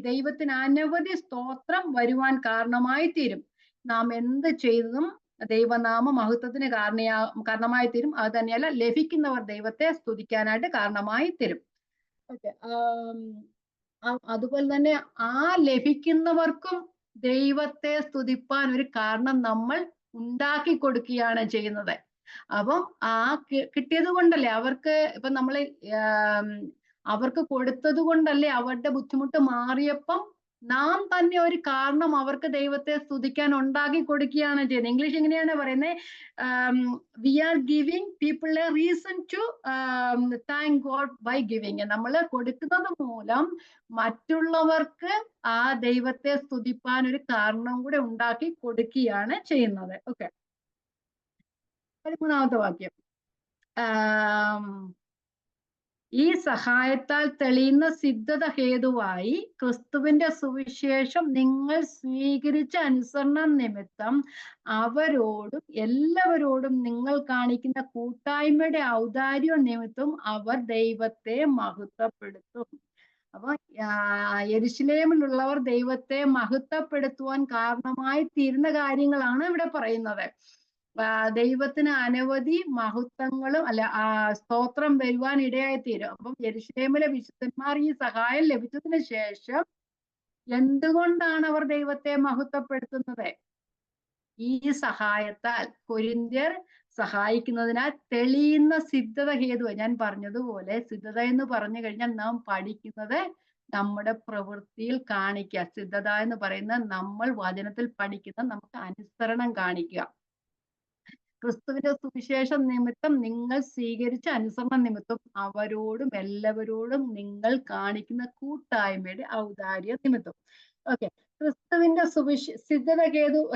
ദൈവത്തിന് അനവധി സ്തോത്രം വരുവാൻ കാരണമായി തീരും. നാം എന്ത് ചെയ്തതും ദൈവനാമ മഹത്വത്തിന് കാരണമായി തീരും. അത് തന്നെയല്ല ലഭിക്കുന്നവർ ദൈവത്തെ സ്തുതിക്കാനായിട്ട് കാരണമായി തീരും. ഓക്കെ, അതുപോലെ തന്നെ ആ ലഭിക്കുന്നവർക്കും ദൈവത്തെ സ്തുതിപ്പാൻ ഒരു കാരണം നമ്മൾ ഉണ്ടാക്കി കൊടുക്കുകയാണ് ചെയ്യുന്നത്. അപ്പം ആ കിട്ടിയത് കൊണ്ടല്ലേ അവർക്ക് ഇപ്പൊ നമ്മള് അവർക്ക് കൊടുത്തത് കൊണ്ടല്ലേ അവരുടെ ബുദ്ധിമുട്ട് മാറിയപ്പം നാം തന്നെ ഒരു കാരണം അവർക്ക് ദൈവത്തെ സ്തുതിക്കാൻ ഉണ്ടാക്കി കൊടുക്കുകയാണ് ചെയ്യുന്നത്. ഇംഗ്ലീഷ് എങ്ങനെയാണ് പറയുന്നത്? We are giving people a reason to thank God by giving. നമ്മൾ കൊടുക്കുന്നത് മൂലം മറ്റുള്ളവർക്ക് ആ ദൈവത്തെ സ്തുതിപ്പാൻ ഒരു കാരണം കൂടെ ഉണ്ടാക്കി കൊടുക്കുകയാണ് ചെയ്യുന്നത്. ഓക്കെ, 13-ാമത്തെ വാക്യം. ഈ സഹായത്താൽ തെളിയുന്ന സിദ്ധത ഹേതുവായി ക്രിസ്തുവിന്റെ സുവിശേഷം നിങ്ങൾ സ്വീകരിച്ച അനുസരണം നിമിത്തം അവരോടും എല്ലാവരോടും നിങ്ങൾ കാണിക്കുന്ന കൂട്ടായ്മയുടെ ഔദാര്യം നിമിത്തം അവർ ദൈവത്തെ മഹത്വപ്പെടുത്തും. അപ്പൊ യെരുശലേമിലുള്ളവർ ദൈവത്തെ മഹത്വപ്പെടുത്തുവാൻ കാരണമായി തീരുന്ന കാര്യങ്ങളാണ് ഇവിടെ പറയുന്നത്. ദൈവത്തിന് അനവധി മഹത്വങ്ങളും സ്തോത്രം വരുവാൻ ഇടയായി തീരും. അപ്പം യെരുശലേമിലെ വിശുദ്ധന്മാർ ഈ സഹായം ലഭിച്ചതിന് ശേഷം എന്തുകൊണ്ടാണ് അവർ ദൈവത്തെ മഹത്വപ്പെടുത്തുന്നത്? ഈ സഹായത്താൽ കൊരിന്ത്യർ സഹായിക്കുന്നതിനാൽ തെളിയുന്ന സിദ്ധത ഹേതു. ഞാൻ പറഞ്ഞതുപോലെ സിദ്ധത എന്ന് പറഞ്ഞു കഴിഞ്ഞാൽ നാം പഠിക്കുന്നത് നമ്മുടെ പ്രവൃത്തിയിൽ കാണിക്കുക. സിദ്ധത എന്ന് പറയുന്നത് നമ്മൾ വചനത്തിൽ പഠിക്കുന്ന നമുക്ക് അനുസരണം കാണിക്കുക. ക്രിസ്തുവിന്റെ സുവിശേഷം നിമിത്തം നിങ്ങൾ സ്വീകരിച്ച അനുസരണ നിമിത്തം അവരോടും എല്ലാവരോടും നിങ്ങൾ കാണിക്കുന്ന കൂട്ടായ്മയുടെ ഔദാര്യ നിമിത്തം. ഓക്കെ, ക്രിസ്തുവിന്റെ സിദ്ധത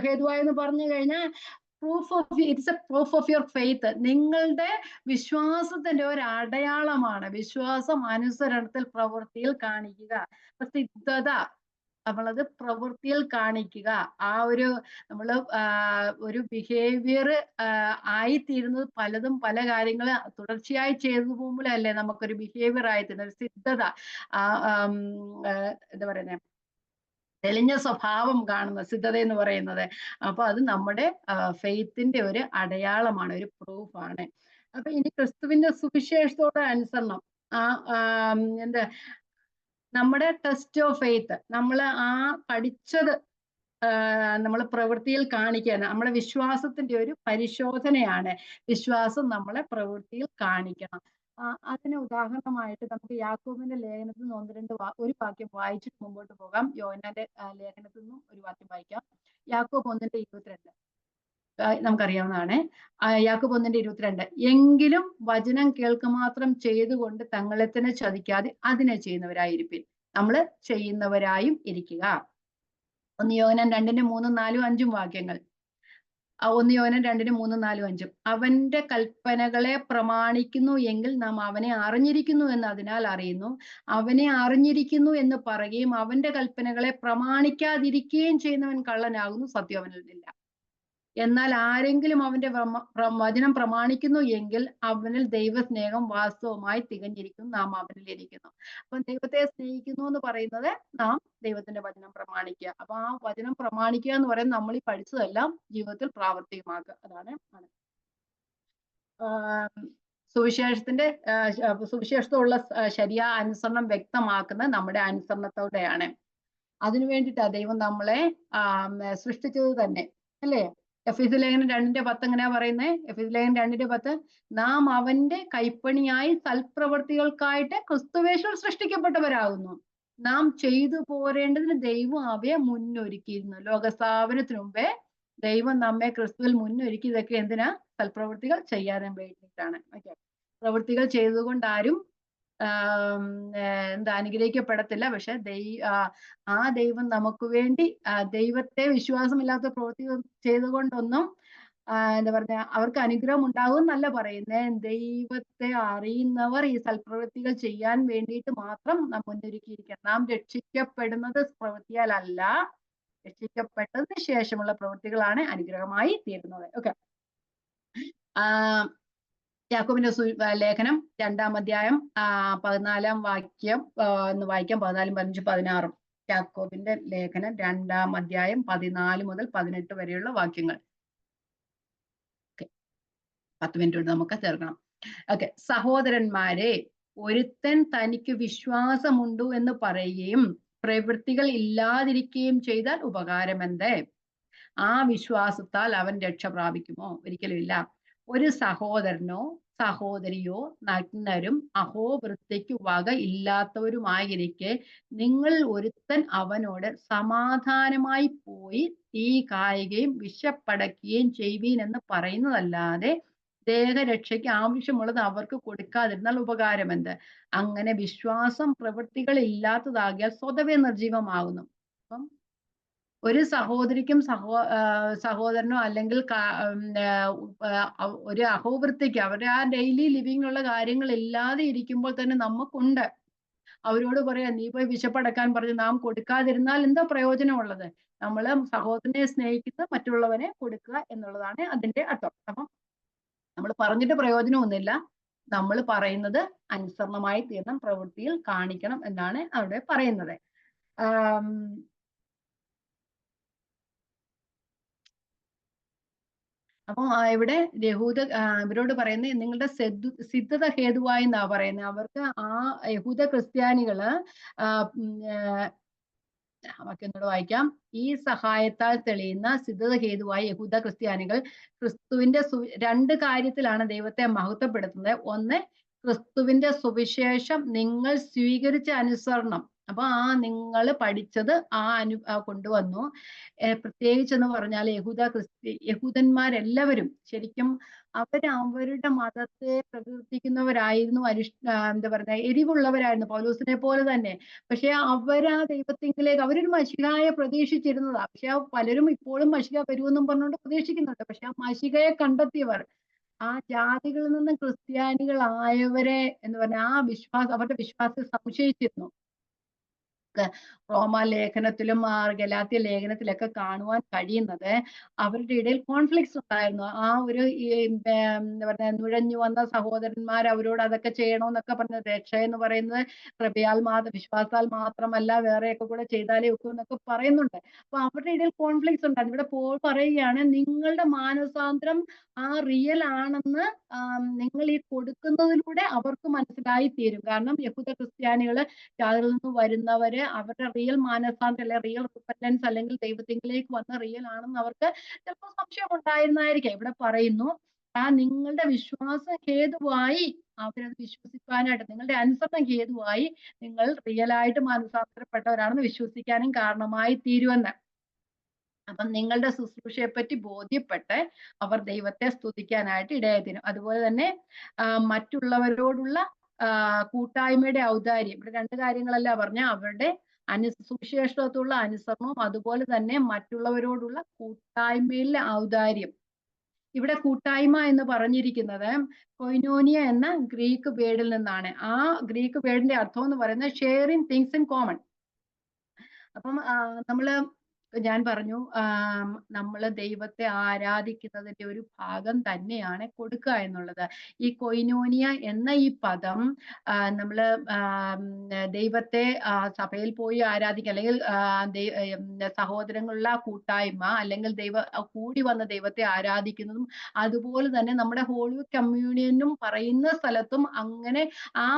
ഹേതുവായെന്ന് പറഞ്ഞു കഴിഞ്ഞാൽ it's A proof of your faith. നിങ്ങളുടെ വിശ്വാസത്തിന്റെ ഒരു അടയാളമാണ്. വിശ്വാസം അനുസരണത്തിൽ പ്രവൃത്തിയിൽ കാണിക്കുക. സിദ്ധത നമ്മളത് പ്രവൃത്തിയിൽ കാണിക്കുക. ആ ഒരു ഒരു ബിഹേവിയർ ആയിത്തീരുന്നത് പലതും പല കാര്യങ്ങൾ തുടർച്ചയായി ചെയ്തു പോകുമ്പോഴല്ലേ നമുക്കൊരു ബിഹേവിയർ ആയിത്തീരുന്നത്. സിദ്ധത, എന്താ പറയുന്നത്, തെളിഞ്ഞ സ്വഭാവം കാണുന്ന സിദ്ധത എന്ന് പറയുന്നത്. അപ്പൊ അത് നമ്മുടെ ഫെയ്ത്തിന്റെ ഒരു അടയാളമാണ്, ഒരു പ്രൂഫാണ്. അപ്പൊ ഇനി ക്രിസ്തുവിന്റെ സുവിശേഷത്തോടെ അനുസരണം, എന്താ നമ്മുടെ ടെസ്റ്റ് ഓഫ് ഫെയ്ത്ത്, നമ്മൾ പഠിച്ചത് നമ്മൾ പ്രവൃത്തിയിൽ കാണിക്കാൻ, നമ്മുടെ വിശ്വാസത്തിന്റെ ഒരു പരിശോധനയാണ്. വിശ്വാസം നമ്മളെ പ്രവൃത്തിയിൽ കാണിക്കണം. അതിന് ഉദാഹരണമായിട്ട് നമുക്ക് യാക്കോബിന്റെ ലേഖനത്തിൽ നിന്ന് ഒരു വാക്യം വായിച്ചിട്ട് മുമ്പോട്ട് പോകാം. യോഹന്നാന്റെ ലേഖനത്തിൽ നിന്നും ഒരു വാക്യം വായിക്കാം. യാക്കോബ് 1:22 നമുക്കറിയാവുന്നതാണ്. യാക്കോബ് 1:22, എങ്കിലും വചനം കേൾക്കുക മാത്രം ചെയ്തുകൊണ്ട് തങ്ങളെ തന്നെ ചതിക്കാതെ അതിനെ ചെയ്യുന്നവരായിരിപ്പിൻ. നമ്മൾ ചെയ്യുന്നവരായും ഇരിക്കുക. 1 യോഹന്നാൻ 2:3-4-5 വാക്യങ്ങൾ. 1 യോഹന്നാൻ 2:3-4-5. അവന്റെ കൽപ്പനകളെ പ്രമാണിക്കുന്നു എങ്കിൽ നാം അവനെ അറിഞ്ഞിരിക്കുന്നു എന്ന് അതിനാൽ അറിയുന്നു. അവനെ അറിഞ്ഞിരിക്കുന്നു എന്ന് പറയുകയും അവന്റെ കൽപ്പനകളെ പ്രമാണിക്കാതിരിക്കുകയും ചെയ്യുന്നവൻ കള്ളനാകുന്നു, സത്യം അവനിലില്ല. എന്നാൽ ആരെങ്കിലും അവന്റെ വചനം പ്രമാണിക്കുന്നു എങ്കിൽ അവനിൽ ദൈവസ്നേഹം വാസ്തവമായി തികഞ്ഞിരിക്കുന്നു, നാം അവനിൽ ഇരിക്കുന്നു. അപ്പൊ ദൈവത്തെ സ്നേഹിക്കുന്നു എന്ന് പറയുന്നത് നാം ദൈവത്തിന്റെ വചനം പ്രമാണിക്കുക. അപ്പൊ ആ വചനം പ്രമാണിക്കുക എന്ന് പറയുന്നത് നമ്മൾ ഈ പഠിച്ചതെല്ലാം ജീവിതത്തിൽ പ്രാവർത്തികമാക്കുക. അതാണ് സുവിശേഷത്തോടുള്ള ശരിയായ അനുസരണം വ്യക്തമാക്കുന്നത് നമ്മുടെ അനുസരണത്തോടെയാണ്. അതിനു വേണ്ടിയിട്ടാ ദൈവം നമ്മളെ സൃഷ്ടിച്ചത് തന്നെ, അല്ലേ? എഫെസ്യ ലേഖനം 2:10 എങ്ങനെയാ പറയുന്നത്? എഫെസ്യ ലേഖനം 2:10, നാം അവന്റെ കൈപ്പണിയായി സൽപ്രവൃത്തികൾക്കായിട്ട് ക്രിസ്തുവേശുവിൽ സൃഷ്ടിക്കപ്പെട്ടവരാകുന്നു. നാം ചെയ്തു പോരേണ്ടതിന് ദൈവം അവയെ മുന്നൊരുക്കിയിരുന്നു. ലോകസ്ഥാപനത്തിന് മുമ്പേ ദൈവം നമ്മെ ക്രിസ്തുവിൽ മുന്നൊരുക്കി. ഇതൊക്കെ എന്തിനാ? സൽപ്രവൃത്തികൾ ചെയ്യാനും വേണ്ടിയിട്ടാണ്. ഓക്കെ, പ്രവൃത്തികൾ ചെയ്തുകൊണ്ട് ആരും അനുഗ്രഹിക്കപ്പെടത്തില്ല. പക്ഷെ ആ ദൈവം നമുക്ക് വേണ്ടി ദൈവത്തെ വിശ്വാസമില്ലാത്ത പ്രവൃത്തി ചെയ്തുകൊണ്ടൊന്നും എന്താ പറഞ്ഞ അവർക്ക് അനുഗ്രഹം ഉണ്ടാകും എന്നല്ല പറയുന്നത്. ദൈവത്തെ അറിയുന്നവർ ഈ സൽപ്രവൃത്തികൾ ചെയ്യാൻ വേണ്ടിയിട്ട് മാത്രം നാം മുന്നൊരുക്കിയിരിക്കണം. നാം രക്ഷിക്കപ്പെടുന്നത് പ്രവൃത്തിയാലല്ല, രക്ഷിക്കപ്പെട്ടതിന് ശേഷമുള്ള പ്രവൃത്തികളാണ് അനുഗ്രഹമായി തീരുന്നത്. ഓക്കെ, യാക്കോബിന്റെ ലേഖനം 2-ാം അധ്യായം 14-ാം വാക്യം എന്ന് വായിക്കാം. 14, 15, 16. യാക്കോബിന്റെ ലേഖനം 2-ാം അധ്യായം 14 മുതൽ 18 വരെയുള്ള വാക്യങ്ങൾ. 10 മിനിറ്റ് കൊണ്ട് നമുക്ക് ചേർക്കണം. ഓക്കെ, സഹോദരന്മാരെ, ഒരുത്തൻ തനിക്ക് വിശ്വാസമുണ്ടു എന്ന് പറയുകയും പ്രവൃത്തികൾ ഇല്ലാതിരിക്കുകയും ചെയ്താൽ ഉപകാരമെന്ത്? ആ വിശ്വാസത്താൽ അവൻ രക്ഷ പ്രാപിക്കുമോ? ഒരിക്കലും ഇല്ല. ഒരു സഹോദരനോ സഹോദരിയോ നഗ്നരും അഹോവൃത്തിക്ക് വക ഇല്ലാത്തവരുമായിരിക്കെ നിങ്ങൾ ഒരുത്തൻ അവനോട് സമാധാനമായി പോയി തീ കായുകയും വിശപ്പടക്കുകയും ചെയ്യുവീൻ എന്ന് പറയുന്നതല്ലാതെ ദേഹരക്ഷയ്ക്ക് ആവശ്യമുള്ളത് അവർക്ക് കൊടുക്കാതിരുന്നാൽ ഉപകാരമെന്ത്? അങ്ങനെ വിശ്വാസം പ്രവൃത്തികൾ ഇല്ലാത്തതാകിയാൽ സ്വതവേ നിർജീവമാകുന്നു. അപ്പം ഒരു സഹോദരിക്കും സഹോദരനോ അല്ലെങ്കിൽ ഒരു അഹോവൃത്തിക്ക് അവരുടെ ആ ഡെയിലി ലിവിങ്ങിലുള്ള കാര്യങ്ങൾ ഇല്ലാതെ ഇരിക്കുമ്പോൾ തന്നെ നമുക്കുണ്ട്. അവരോട് പറയാ, നീ പോയി വിശപ്പടക്കാൻ പറഞ്ഞ് നാം കൊടുക്കാതിരുന്നാൽ എന്താ പ്രയോജനമുള്ളത്? നമ്മള് സഹോദരനെ സ്നേഹിക്കുന്ന മറ്റുള്ളവനെ കൊടുക്കുക എന്നുള്ളതാണ് അതിന്റെ അർത്ഥം. അപ്പം നമ്മൾ പറഞ്ഞിട്ട് പ്രയോജനമൊന്നുമില്ല. നമ്മൾ പറയുന്നത് അനുസരണമായി തീരണം, പ്രവൃത്തിയിൽ കാണിക്കണം എന്നാണ് അവിടെ പറയുന്നത്. അപ്പൊ ഇവിടെ യഹൂദ ഇവരോട് പറയുന്നത് നിങ്ങളുടെ സിദ്ധത ഹേതുവായി എന്നാ പറയുന്നത്. അവർക്ക് ആ യഹൂദ ക്രിസ്ത്യാനികള് വാക്യൊന്നുകൂടെ വായിക്കാം. ഈ സഹായത്താൽ തെളിയുന്ന സിദ്ധത ഹേതുവായി യഹൂദ ക്രിസ്ത്യാനികൾ ക്രിസ്തുവിന്റെ രണ്ട് കാര്യത്തിലാണ് ദൈവത്തെ മഹത്വപ്പെടുത്തുന്നത്. ഒന്ന്, ക്രിസ്തുവിന്റെ സുവിശേഷം നിങ്ങൾ സ്വീകരിച്ച അനുസരണം. അപ്പൊ ആ നിങ്ങൾ പഠിച്ചത് കൊണ്ടുവന്നു. പ്രത്യേകിച്ചെന്ന് പറഞ്ഞാൽ യഹൂദന്മാരെല്ലാവരും ശരിക്കും അവരുടെ മതത്തെ പ്രകീർത്തിക്കുന്നവരായിരുന്നു, എന്താ പറയുക, എരിവുള്ളവരായിരുന്നു, പൗലോസിനെ പോലെ തന്നെ. പക്ഷെ അവരാ ദൈവത്തിങ്കിലേക്ക് അവരൊരു മശിഹയെ പ്രതീക്ഷിച്ചിരുന്നതാ. പക്ഷെ പലരും ഇപ്പോഴും മശിഹ വരുമെന്നും പറഞ്ഞുകൊണ്ട് പ്രതീക്ഷിക്കുന്നുണ്ട്. പക്ഷെ ആ മശിഹയെ കണ്ടെത്തിയവർ, ആ ജാതികളിൽ നിന്ന് ക്രിസ്ത്യാനികളായവരെ എന്ന് പറഞ്ഞാൽ അവരുടെ വിശ്വാസം സംശയിച്ചിരുന്നു. റോമാലേഖനത്തിലും ഗലാത്യ ലേഖനത്തിലൊക്കെ കാണുവാൻ കഴിയുന്നത് അവരുടെ ഇടയിൽ കോൺഫ്ലിക്ട്സ് ഉണ്ടായിരുന്നു. ആ ഒരു എന്താ പറയുക, നുഴഞ്ഞു വന്ന സഹോദരന്മാർ അവരോട് അതൊക്കെ ചെയ്യണമെന്നൊക്കെ പറഞ്ഞത്, രക്ഷ എന്ന് പറയുന്നത് കൃപയാൽ വിശ്വാസാൽ മാത്രമല്ല, വേറെയൊക്കെ കൂടെ ചെയ്താലേ ഒക്കൂ എന്നൊക്കെ പറയുന്നുണ്ട്. അപ്പൊ അവരുടെ ഇടയിൽ കോൺഫ്ലിക്ട്സ് ഉണ്ടായിരുന്നു. ഇവിടെ പോൾ പറയുകയാണ്, നിങ്ങളുടെ മാനസാന്തരം ആ റിയൽ ആണെന്ന് നിങ്ങൾ ഈ കൊടുക്കുന്നതിലൂടെ അവർക്ക് മനസ്സിലായി തീരും. കാരണം യഹൂദ ക്രിസ്ത്യാനികള് അതിൽ നിന്ന് വരുന്നവര് അവരുടെ റിയൽ മാനസാന്തരം അല്ലെ റിയൽ റിപ്പറ്റൻസ് അല്ലെങ്കിൽ ദൈവത്തിലേക്ക് വന്ന റിയൽ ആണെന്ന് അവർക്ക് ചിലപ്പോൾ സംശയം ഉണ്ടായിരുന്നായിരിക്കാം. ഇവിടെ പറയുന്നു, നിങ്ങളുടെ വിശ്വാസം ഹേതുവായി അവരത് വിശ്വസിക്കാനായിട്ട്, നിങ്ങളുടെ അനുസരണം ഹേതുവായി നിങ്ങൾ റിയലായിട്ട് മാനസാന്തരപ്പെട്ടവരാണെന്ന് വിശ്വസിക്കാനും കാരണമായി തീരുമെന്ന്. അപ്പം നിങ്ങളുടെ ശുശ്രൂഷയെ പറ്റി ബോധ്യപ്പെട്ട് അവർ ദൈവത്തെ സ്തുതിക്കാനായിട്ട് ഇടയായിത്തീരും. അതുപോലെ തന്നെ മറ്റുള്ളവരോടുള്ള കൂട്ടായ്മയുടെ ഔദാര്യം. ഇവിടെ രണ്ട് കാര്യങ്ങളല്ല പറഞ്ഞ, അവരുടെ സുവിശേഷത്തോടുള്ള അനുസരണവും അതുപോലെ തന്നെ മറ്റുള്ളവരോടുള്ള കൂട്ടായ്മയിലെ ഔദാര്യം. ഇവിടെ കൂട്ടായ്മ എന്ന് പറഞ്ഞിരിക്കുന്നത് കൊയിനോനിയ എന്ന ഗ്രീക്ക് വേർഡിൽ നിന്നാണ്. ആ ഗ്രീക്ക് വേർഡിന്റെ അർത്ഥം എന്ന് പറയുന്നത് ഷെയറിങ് തിങ്സ് ഇൻ കോമൺ. അപ്പം ഞാൻ പറഞ്ഞു, നമ്മൾ ദൈവത്തെ ആരാധിക്കുന്നതിന്റെ ഒരു ഭാഗം തന്നെയാണ് കൊടുക്കുക എന്നുള്ളത്. ഈ കൊയിനോനിയ എന്ന ഈ പദം നമ്മള് ദൈവത്തെ സഭയിൽ പോയി ആരാധിക്കുക, അല്ലെങ്കിൽ സഹോദരങ്ങളുള്ള കൂട്ടായ്മ, അല്ലെങ്കിൽ കൂടി വന്ന ദൈവത്തെ ആരാധിക്കുന്നതും, അതുപോലെ തന്നെ നമ്മുടെ ഹോളി കമ്മ്യൂണിയനും പറയുന്ന സ്ഥലത്തും അങ്ങനെ ആ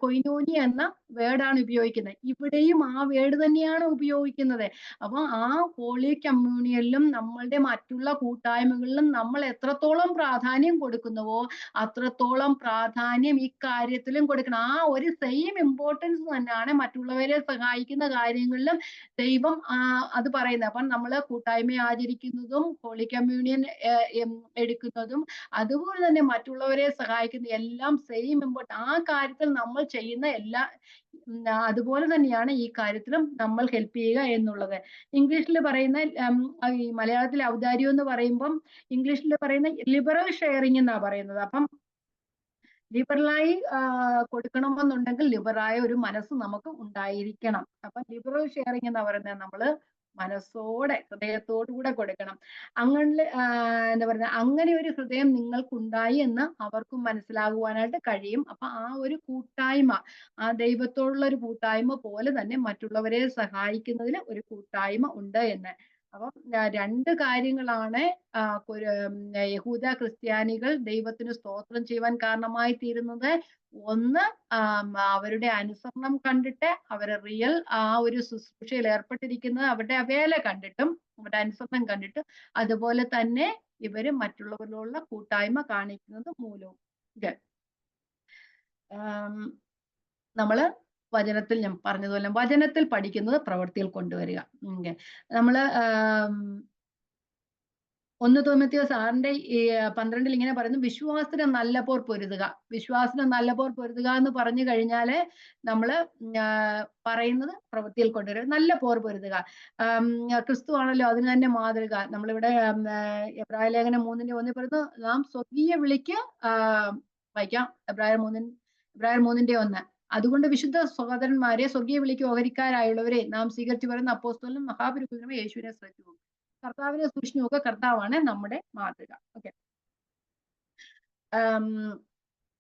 കൊയിനോനിയ എന്ന വേർഡാണ് ഉപയോഗിക്കുന്നത്. ഇവിടെയും ആ വേർഡ് തന്നെയാണ് ഉപയോഗിക്കുന്നത്. അപ്പൊ ആ ഹോളി കമ്മ്യൂണിയനിലും നമ്മളുടെ മറ്റുള്ള കൂട്ടായ്മകളിലും നമ്മൾ എത്രത്തോളം പ്രാധാന്യം കൊടുക്കുന്നുവോ അത്രത്തോളം പ്രാധാന്യം ഈ കാര്യത്തിലും കൊടുക്കണം. ആ ഒരു സെയിം ഇമ്പോർട്ടൻസ് തന്നെയാണ് മറ്റുള്ളവരെ സഹായിക്കുന്ന കാര്യങ്ങളിലും ദൈവം അത് പറയുന്നത്. അപ്പം നമ്മൾ കൂട്ടായ്മ ആചരിക്കുന്നതും ഹോളി കമ്മ്യൂണിയൻ എടുക്കുന്നതും അതുപോലെ തന്നെ മറ്റുള്ളവരെ സഹായിക്കുന്ന എല്ലാം സെയിം ഇമ്പോർട്ടൻസ്. ആ കാര്യത്തിൽ നമ്മൾ ചെയ്യുന്ന അതുപോലെ തന്നെയാണ് ഈ കാര്യത്തിലും നമ്മൾ ഹെൽപ്പ് ചെയ്യുക എന്നുള്ളത്. ഇംഗ്ലീഷിൽ പറയുന്ന ഈ മലയാളത്തിലെ ഔദാര്യം എന്ന് പറയുമ്പം ഇംഗ്ലീഷിൽ പറയുന്ന ലിബറൽ ഷെയറിംഗ് എന്നാ പറയുന്നത്. അപ്പം ലിബറലായി കൊടുക്കണമെന്നുണ്ടെങ്കിൽ ലിബറായ ഒരു മനസ്സ് നമുക്ക് ഉണ്ടായിരിക്കണം. അപ്പൊ ലിബറൽ ഷെയറിംഗ് എന്നാ പറയുന്നത് നമ്മള് മനസ്സോടെ ഹൃദയത്തോടു കൂടെ കൊടുക്കണം. അങ്ങനെ എന്താ പറയുക, അങ്ങനെ ഒരു ഹൃദയം നിങ്ങൾക്കുണ്ടായി എന്ന് അവർക്കും മനസ്സിലാകുവാനായിട്ട് കഴിയും. അപ്പൊ ആ ഒരു കൂട്ടായ്മ, ആ ദൈവത്തോടുള്ള ഒരു കൂട്ടായ്മ പോലെ തന്നെ മറ്റുള്ളവരെ സഹായിക്കുന്നതിൽ ഒരു കൂട്ടായ്മ ഉണ്ട് എന്ന്. അപ്പം രണ്ട് കാര്യങ്ങളാണ് യഹൂദ ക്രിസ്ത്യാനികൾ ദൈവത്തിന് സ്തോത്രം ചെയ്യുവാൻ കാരണമായി തീരുന്നത്. ഒന്ന്, അവരുടെ അനുസരണം കണ്ടിട്ട്, അവരെ റിയൽ ആ ഒരു ശുശ്രൂഷയിൽ ഏർപ്പെട്ടിരിക്കുന്നത് അവരുടെ വേല കണ്ടിട്ടും, അവരുടെ അനുസരണം കണ്ടിട്ട്, അതുപോലെ തന്നെ ഇവര് മറ്റുള്ളവരിലുള്ള കൂട്ടായ്മ കാണിക്കുന്നത് മൂലവും. നമ്മള് വചനത്തിൽ ഞാൻ പറഞ്ഞതുപോലെ വചനത്തിൽ പഠിക്കുന്നത് പ്രവൃത്തിയിൽ കൊണ്ടുവരിക. നമ്മള് 1 തീമോഥെയോസ് 6:12 ഇങ്ങനെ പറയുന്നു, വിശ്വാസത്തിന് നല്ല പോർ പൊരുതുക. വിശ്വാസത്തിന് നല്ല പോർ പൊരുതുക എന്ന് പറഞ്ഞു കഴിഞ്ഞാല് നമ്മള് പറയുന്നത് പ്രവൃത്തിയിൽ കൊണ്ടുവരിക. നല്ല പോർ പൊരുതുക. ക്രിസ്തു ആണല്ലോ അതിന് തന്നെ മാതൃക. നമ്മളിവിടെ എബ്രായ ലേഖനം 3:1 പറയുന്നു, നാം സ്വർഗീയ വിളിക്ക് വായിക്കാം. എബ്രായർ 3:1. അതുകൊണ്ട് വിശുദ്ധ സഹോദരന്മാരെ, സ്വർഗീയ വിളിക്ക് ഓഹരിക്കാരായുള്ളവരെ, നാം സ്വീകരിച്ചു വരുന്ന അപ്പോസ്തലനും മഹാപുരോഹിതനുമായ യേശുവിനെ ശ്രദ്ധിച്ചു. കർത്താവിനെ സൂക്ഷിച്ചു നോക്കുക, കർത്താവാണ് നമ്മുടെ മാതൃക. ഓക്കെ.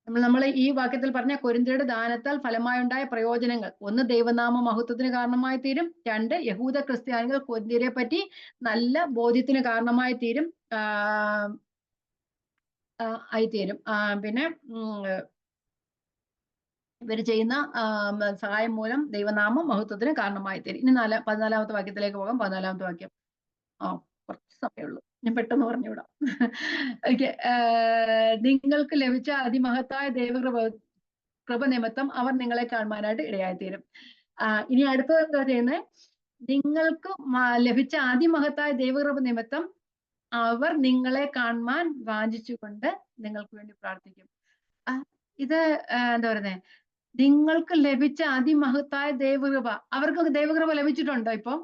നമ്മൾ ഈ വാക്യത്തിൽ പറഞ്ഞ കൊരിന്ത്യരുടെ ദാനത്താൽ ഫലമായുണ്ടായ പ്രയോജനങ്ങൾ: 1, ദൈവനാമ മഹത്വത്തിന് കാരണമായി തീരും. 2, യഹൂദ ക്രിസ്ത്യാനികൾ കൊരിന്ത്യരെ പറ്റി നല്ല ബോധ്യത്തിന് കാരണമായി തീരും ആയിത്തീരും. പിന്നെ ഇവർ ചെയ്യുന്ന സഹായം മൂലം ദൈവനാമം മഹത്വത്തിന് കാരണമായി തീരും. ഇനി 14-ാമത്തെ വാക്യത്തിലേക്ക് പോകാം. 14-ാമത്തെ വാക്യം. കുറച്ച് സമയമുള്ളൂ, ഞാൻ പെട്ടെന്ന് പറഞ്ഞുവിടാം. ഓക്കെ. നിങ്ങൾക്ക് ലഭിച്ച അതിമഹത്തായ ദൈവകൃപ നിമിത്തം അവർ നിങ്ങളെ കാണുവാനായിട്ട് ഇടയായിത്തീരും. ഇനി അടുത്തത് എന്താ ചെയ്യുന്നത്? നിങ്ങൾക്ക് ലഭിച്ച അതിമഹത്തായ ദൈവകൃപ നിമിത്തം അവർ നിങ്ങളെ കാണുവാൻ വാഞ്ചിച്ചുകൊണ്ട് നിങ്ങൾക്ക് വേണ്ടി പ്രാർത്ഥിക്കും. ഇത് എന്താ പറയുന്നത്? നിങ്ങൾക്ക് ലഭിച്ച അതിമഹത്തായ ദൈവകൃപ. അവർക്ക് ദൈവകൃപ ലഭിച്ചിട്ടുണ്ടോ ഇപ്പം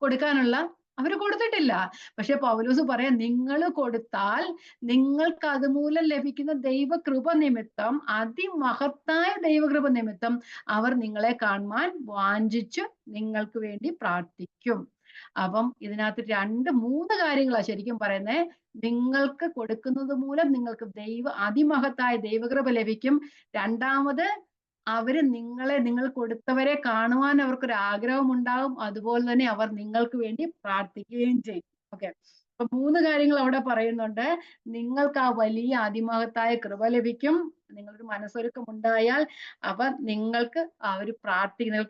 കൊടുക്കാനുള്ള? അവര് കൊടുത്തിട്ടില്ല. പക്ഷെ പൗലോസ് പറയാം, നിങ്ങൾ കൊടുത്താൽ നിങ്ങൾക്ക് അതുമൂലം ലഭിക്കുന്ന ദൈവകൃപ നിമിത്തം, അതിമഹത്തായ ദൈവകൃപ നിമിത്തം അവർ നിങ്ങളെ കാണുവാൻ വാഞ്ചിച്ചു നിങ്ങൾക്ക് വേണ്ടി പ്രാർത്ഥിക്കും. അപ്പം ഇതിനകത്ത് 2-3 കാര്യങ്ങളാണ് ശരിക്കും പറയുന്നത്. നിങ്ങൾക്ക് കൊടുക്കുന്നത് മൂലം നിങ്ങൾക്ക് അതിമഹത്തായ ദൈവകൃപ ലഭിക്കും. രണ്ടാമത്, നിങ്ങൾ കൊടുത്തവരെ കാണുവാൻ അവർക്കൊരു ആഗ്രഹം ഉണ്ടാകും. അതുപോലെ തന്നെ അവർ നിങ്ങൾക്ക് വേണ്ടി പ്രാർത്ഥിക്കുകയും ചെയ്യും. ഓക്കെ. അപ്പൊ 3 കാര്യങ്ങൾ അവിടെ പറയുന്നുണ്ട്. നിങ്ങൾക്ക് ആ വലിയ അതിമഹത്തായ കൃപ ലഭിക്കും. നിങ്ങളൊരു മനസ്സൊരുക്കം ഉണ്ടായാൽ നിങ്ങൾക്ക്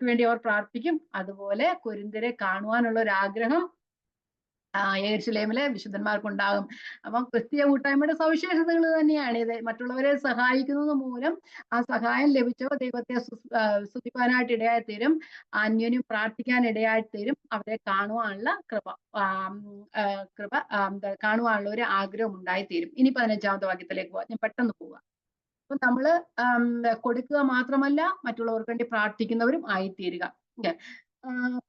വേണ്ടി അവർ പ്രാർത്ഥിക്കും. അതുപോലെ കൊരിന്ത്യരെ കാണുവാനുള്ള ഒരു ആഗ്രഹം യെരൂശലേമിലെ വിശുദ്ധന്മാർക്കുണ്ടാകും. അപ്പം ക്രിസ്തീയ കൂട്ടായ്മയുടെ സവിശേഷതകൾ തന്നെയാണ് ഇത്. മറ്റുള്ളവരെ സഹായിക്കുന്നത് മൂലം ആ സഹായം ലഭിച്ചവർ ദൈവത്തെ സ്തുതിപ്പാനായിട്ട് ഇടയായിത്തീരും. അന്യോന്യം പ്രാർത്ഥിക്കാൻ ഇടയായിത്തീരും. അവരെ കാണുവാനുള്ള കാണുവാനുള്ള ഒരു ആഗ്രഹം ഉണ്ടായിത്തീരും. ഇനി 15-ാമത്തെ വാക്യത്തിലേക്ക് പോവാം. ഞാൻ പെട്ടെന്ന് പോവാം. അപ്പൊ നമ്മള് കൊടുക്കുക മാത്രമല്ല, മറ്റുള്ളവർക്ക് വേണ്ടി പ്രാർത്ഥിക്കുന്നവരും ആയിത്തീരുക.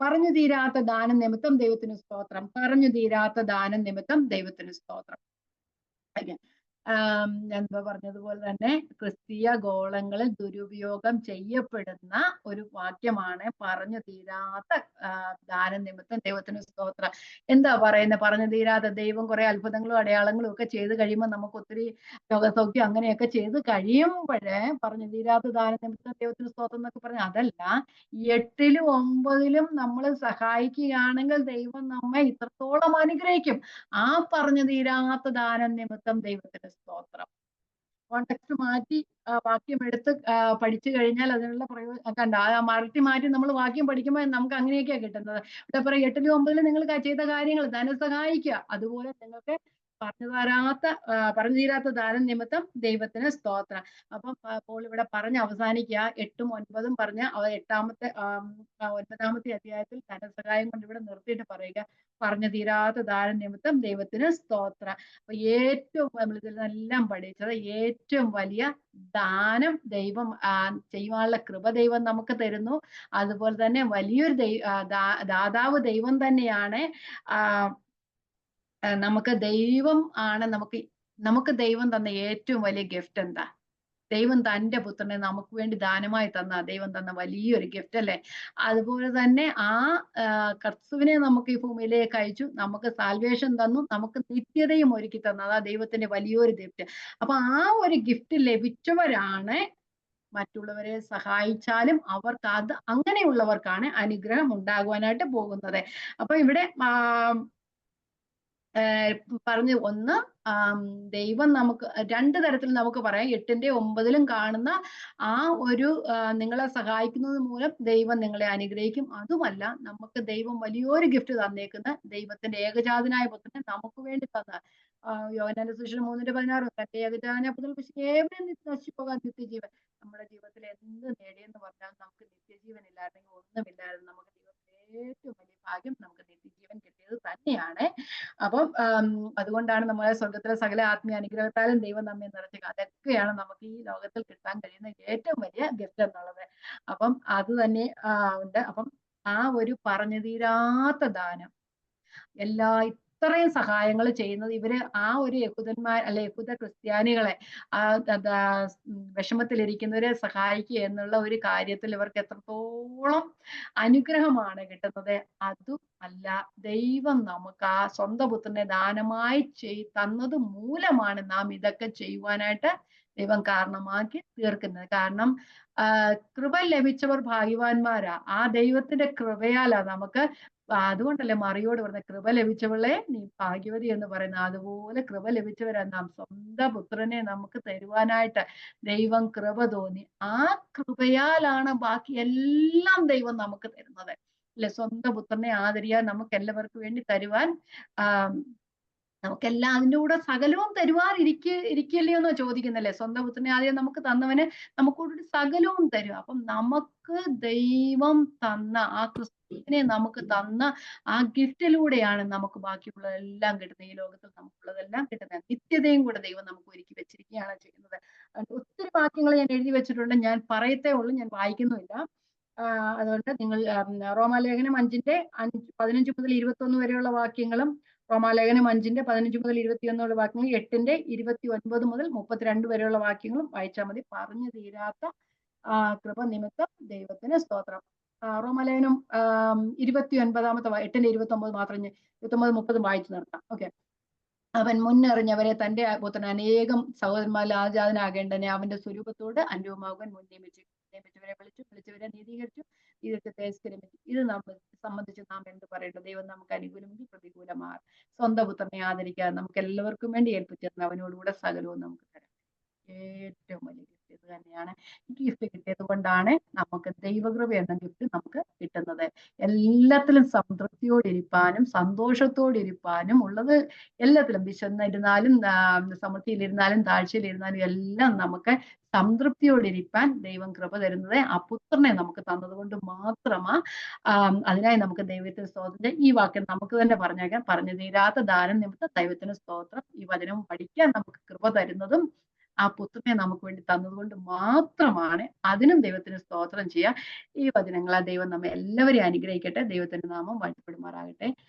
പറഞ്ഞു തീരാത്ത ദാനം നിമിത്തം ദൈവത്തിന് സ്തോത്രം. പറഞ്ഞു തീരാത്ത ദാനം നിമിത്തം ദൈവത്തിന് സ്തോത്രം. ഞാൻ പറഞ്ഞതുപോലെ തന്നെ ക്രിസ്തീയ ഗോളങ്ങളിൽ ദുരുപയോഗം ചെയ്യപ്പെടുന്ന ഒരു വാക്യമാണ് പറഞ്ഞു തീരാത്ത ദാനം നിമിത്തം ദൈവത്തിന് സ്തോത്രം. എന്താ പറയുന്നത്? പറഞ്ഞു തീരാത്ത ദൈവം കുറെ അത്ഭുതങ്ങളും അടയാളങ്ങളും ഒക്കെ ചെയ്ത് കഴിയുമ്പോൾ, നമുക്ക് ഒത്തിരി രോഗസൗഖ്യം അങ്ങനെയൊക്കെ ചെയ്ത് കഴിയുമ്പോഴേ പറഞ്ഞു തീരാത്ത ദാനം നിമിത്തം ദൈവത്തിന് സ്തോത്രം എന്നൊക്കെ പറഞ്ഞാൽ അതല്ല. 8-ലും 9-ലും നമ്മൾ സഹായിക്കുകയാണെങ്കിൽ ദൈവം നമ്മെ ഇത്രത്തോളം അനുഗ്രഹിക്കും. ആ പറഞ്ഞു തീരാത്ത ദാനം നിമിത്തം ദൈവത്തിന് സ്തോത്രം. കോണ്ടെക്സ്റ്റ് മാറ്റി വാക്യം എടുത്ത് പഠിച്ചു കഴിഞ്ഞാൽ അതിനുള്ള പ്രയോജനം മാറ്റി നമ്മൾ വാക്യം പഠിക്കുമ്പോൾ നമുക്ക് അങ്ങനെയൊക്കെയാണ് കിട്ടുന്നത്. ഇവിടെ പറയാം, 8-ലും 9-ലും നിങ്ങൾ ചെയ്ത കാര്യങ്ങൾ ധനസഹായിക്കുക. അതുപോലെ നിങ്ങൾക്ക് പറഞ്ഞു തീരാത്ത ദാനം നിമിത്തം ദൈവത്തിന് സ്തോത്രം. അപ്പം അപ്പോൾ ഇവിടെ പറഞ്ഞ് അവസാനിക്കുക. 8-ഉം 9-ഉം പറഞ്ഞ് 9-ാമത്തെ അധ്യായത്തിൽ ധനസഹായം കൊണ്ട് ഇവിടെ നിർത്തിയിട്ട് പറയുക, പറഞ്ഞു തീരാത്ത ദാനം നിമിത്തം ദൈവത്തിന് സ്തോത്രം. അപ്പൊ ഏറ്റവും നമ്മൾ ഇതിലെല്ലാം പഠിച്ചത്, ഏറ്റവും വലിയ ദാനം ദൈവം ചെയ്യുവാനുള്ള കൃപ ദൈവം നമുക്ക് തരുന്നു. അതുപോലെ തന്നെ വലിയൊരു ദാതാവ് ദൈവം തന്നെയാണ്. നമുക്ക് ദൈവം ആണ് നമുക്ക് ദൈവം തന്ന ഏറ്റവും വലിയ ഗിഫ്റ്റ് എന്താ? ദൈവം തന്റെ പുത്രനെ നമുക്ക് വേണ്ടി ദാനമായി തന്ന ദൈവം തന്ന വലിയൊരു ഗിഫ്റ്റ് അല്ലേ? അതുപോലെ തന്നെ ക്രിസ്തുവിനെ നമുക്ക് ഈ ഭൂമിയിലേക്ക് അയച്ചു, നമുക്ക് സാൽവേഷൻ തന്നു, നമുക്ക് നിത്യതയും ഒരുക്കി തന്നു. അതാ ദൈവത്തിന്റെ വലിയൊരു ഗിഫ്റ്റ്. അപ്പൊ ആ ഒരു ഗിഫ്റ്റ് ലഭിച്ചവരാണ് മറ്റുള്ളവരെ സഹായിച്ചാലും അവർക്ക് അങ്ങനെയുള്ളവർക്കാണ് അനുഗ്രഹം ഉണ്ടാകുവാനായിട്ട് പോകുന്നത്. അപ്പൊ ഇവിടെ പറഞ്ഞു, ഒന്ന്, ദൈവം നമുക്ക് 2 തരത്തിൽ നമുക്ക് പറയാം. 8-ന്റെയും 9-ലും കാണുന്ന ആ ഒരു നിങ്ങളെ സഹായിക്കുന്നത് മൂലം ദൈവം നിങ്ങളെ അനുഗ്രഹിക്കും. അതുമല്ല, നമുക്ക് ദൈവം വലിയൊരു ഗിഫ്റ്റ് തന്നേക്കുന്ന ദൈവത്തിന്റെ ഏകജാതനായ പുത്രനെ നമുക്ക് വേണ്ടി തന്ന യോഹന്നാന്റെ സുവിശേഷം 3:16 തന്റെ ഏകജാതനായ പുത്രൻ ഏവരും നശിച്ചു പോകാൻ നിത്യജീവൻ. നമ്മുടെ ജീവിതത്തിൽ എന്ത് നേടിയെന്ന് പറഞ്ഞാൽ നമുക്ക് നിത്യജീവൻ ഇല്ലായിരുന്നെങ്കിൽ ഒന്നുമില്ലായിരുന്നു. നമുക്ക് ദൈവത്തെ ഏറ്റവും വലിയ ഭാഗ്യം നമുക്ക് നിത്യജീവൻ കിട്ടിയത് തന്നെയാണ്. അപ്പം അതുകൊണ്ടാണ് നമ്മളെ സ്വർഗത്തിലെ സകല ആത്മീയ അനുഗ്രഹത്താലും ദൈവം നമ്മെ നിറച്ചത്. അതൊക്കെയാണ് നമുക്ക് ഈ ലോകത്തിൽ കിട്ടാൻ കഴിയുന്ന ഏറ്റവും വലിയ ഗിഫ്റ്റ് എന്നുള്ളത്. അപ്പം അത് തന്നെ ഉണ്ട്. അപ്പം ആ ഒരു പറഞ്ഞു തീരാത്ത ദാനം ഇത്രയും സഹായങ്ങൾ ചെയ്യുന്നത് ഇവര് ആ ഒരു യഹൂദന്മാർ അല്ലെ യഹൂദ ക്രിസ്ത്യാനികളെ വിഷമത്തിലിരിക്കുന്നവരെ സഹായിക്കുക എന്നുള്ള ഒരു കാര്യത്തിൽ ഇവർക്ക് എത്രത്തോളം അനുഗ്രഹമാണ് കിട്ടുന്നത്. അതും അല്ല, ദൈവം നമുക്ക് ആ സ്വന്തം പുത്രനെ ദാനമായി തന്നത് മൂലമാണ് നാം ഇതൊക്കെ ചെയ്യുവാനായിട്ട് ദൈവം കാരണമാക്കി തീർക്കുന്നത്. കാരണം കൃപ ലഭിച്ചവർ ഭാഗ്യവാന്മാരാ. ആ ദൈവത്തിന്റെ കൃപയാലാ നമുക്ക്. അതുകൊണ്ടല്ലേ മറിയോട് പറഞ്ഞ കൃപ ലഭിച്ചവളെ നീ ഭാഗ്യവതി എന്ന് പറയുന്നത്. അതുപോലെ കൃപ ലഭിച്ചവരാ നാം. സ്വന്തം പുത്രനെ നമുക്ക് തരുവാനായിട്ട് ദൈവം കൃപ തോന്നി. ആ കൃപയാലാണ് ബാക്കി എല്ലാം ദൈവം നമുക്ക് തരുന്നത്. അല്ലെ, സ്വന്തം പുത്രനെ ആദരിയാൻ നമുക്ക് എല്ലാവർക്കും വേണ്ടി തരുവാൻ നമുക്കെല്ലാം അതിൻ്റെ കൂടെ സകലവും തരുവാൻ ഇരിക്കല്ലയോ എന്നോ ചോദിക്കുന്നല്ലേ. സ്വന്തം പുത്രനെ ആദ്യം നമുക്ക് തന്നവന് നമുക്കൊരു സകലവും തരും. അപ്പം നമുക്ക് ദൈവം തന്ന ആ ക്രിസ്തുവിനെ നമുക്ക് തന്ന ആ ഗിഫ്റ്റിലൂടെയാണ് നമുക്ക് ബാക്കിയുള്ളതെല്ലാം കിട്ടുന്നത്. ഈ ലോകത്തിൽ നമുക്കുള്ളതെല്ലാം കിട്ടുന്നത്. നിത്യതയും കൂടെ ദൈവം നമുക്ക് ഒരുക്കി വെച്ചിരിക്കുകയാണ് ചെയ്യുന്നത്. ഒത്തിരി വാക്യങ്ങൾ ഞാൻ എഴുതി വെച്ചിട്ടുണ്ട്. ഞാൻ പറയത്തേ ഉള്ളൂ, ഞാൻ വായിക്കുന്നുമില്ല. അതുകൊണ്ട് നിങ്ങൾ റോമാലേഖനം 5-ന്റെ 15 മുതൽ 21 വരെയുള്ള വാക്യങ്ങളും റോമാലേഖനം 5-ന്റെ 15 മുതൽ 21 വാക്യങ്ങളും 8-ന്റെ 29 മുതൽ 32 വരെയുള്ള വാക്യങ്ങളും വായിച്ചാൽ മതി. പറഞ്ഞു തീരാത്ത കൃപ നിമിത്തം ദൈവത്തിന് സ്തോത്രം. റോമാലേഖനം 29-ാമത്തെ 8-ന്റെ 29 മാത്രം 29, 30 വായിച്ചു നിർത്താം. ഓക്കെ. അവൻ മുന്നറിഞ്ഞവരെ തന്റെ പുത്രൻ അനേകം സഹോദരന്മാരിൽ ആജാതനാകേണ്ടനെ അവന്റെ സ്വരൂപത്തോട് അനുരൂപമാകുവാൻ മുൻ നിയമിച്ചവരെ വിളിച്ചവരെ നീതീകരിച്ചു, തിരസ്കരിച്ചു. ഇത് നമ്മൾ സംബന്ധിച്ച് നാം എന്ത് പറയേണ്ടത്? ദൈവം നമുക്ക് അനുകൂലമെങ്കിൽ പ്രതികൂലമാണ്. സ്വന്തം പുത്രനെ ആദരിക്കാതെ നമുക്ക് എല്ലാവർക്കും വേണ്ടി ഏൽപ്പിച്ചിരുന്ന അവനോടുകൂടെ സകലവും നമുക്ക് തരാം. ഏറ്റവും വലിയ ഗിഫ്റ്റ് ഇത് തന്നെയാണ്. ഈ ഗിഫ്റ്റ് കിട്ടിയത് കൊണ്ടാണ് നമുക്ക് ദൈവകൃപ എന്ന ഗിഫ്റ്റ് നമുക്ക് കിട്ടുന്നത്. എല്ലാത്തിലും സംതൃപ്തിയോടിരിപ്പാനും സന്തോഷത്തോടിരിപ്പാനും ഉള്ളത്, എല്ലാത്തിലും വിശന്നിരുന്നാലും സമൃദ്ധിയിലിരുന്നാലും താഴ്ചയിലിരുന്നാലും എല്ലാം നമുക്ക് സംതൃപ്തിയോടിരിപ്പാൻ ദൈവം കൃപ തരുന്നത് ആ പുത്രനെ നമുക്ക് തന്നത് കൊണ്ട് മാത്രമാ. അതിനായി നമുക്ക് ദൈവത്തിന് സ്തോത്രം. ഈ വാക്യം നമുക്ക് തന്നെ പറഞ്ഞേക്കാം. പറഞ്ഞു തീരാത്ത ദാനം നിമിത്തം ദൈവത്തിന് സ്തോത്രം. ഈ വചനം പഠിക്കാൻ നമുക്ക് കൃപ തരുന്നതും ആ പുത്രനെ നമുക്ക് വേണ്ടി തന്നതുകൊണ്ട് മാത്രമാണ്. അതിനും ദൈവത്തിന് സ്തോത്രം ചെയ്യാം. ഈ വചനങ്ങളാൽ ദൈവം നമ്മെ എല്ലാവരെയും അനുഗ്രഹിക്കട്ടെ. ദൈവത്തിന്റെ നാമം വാഴ്ത്തപ്പെടുമാറാകട്ടെ.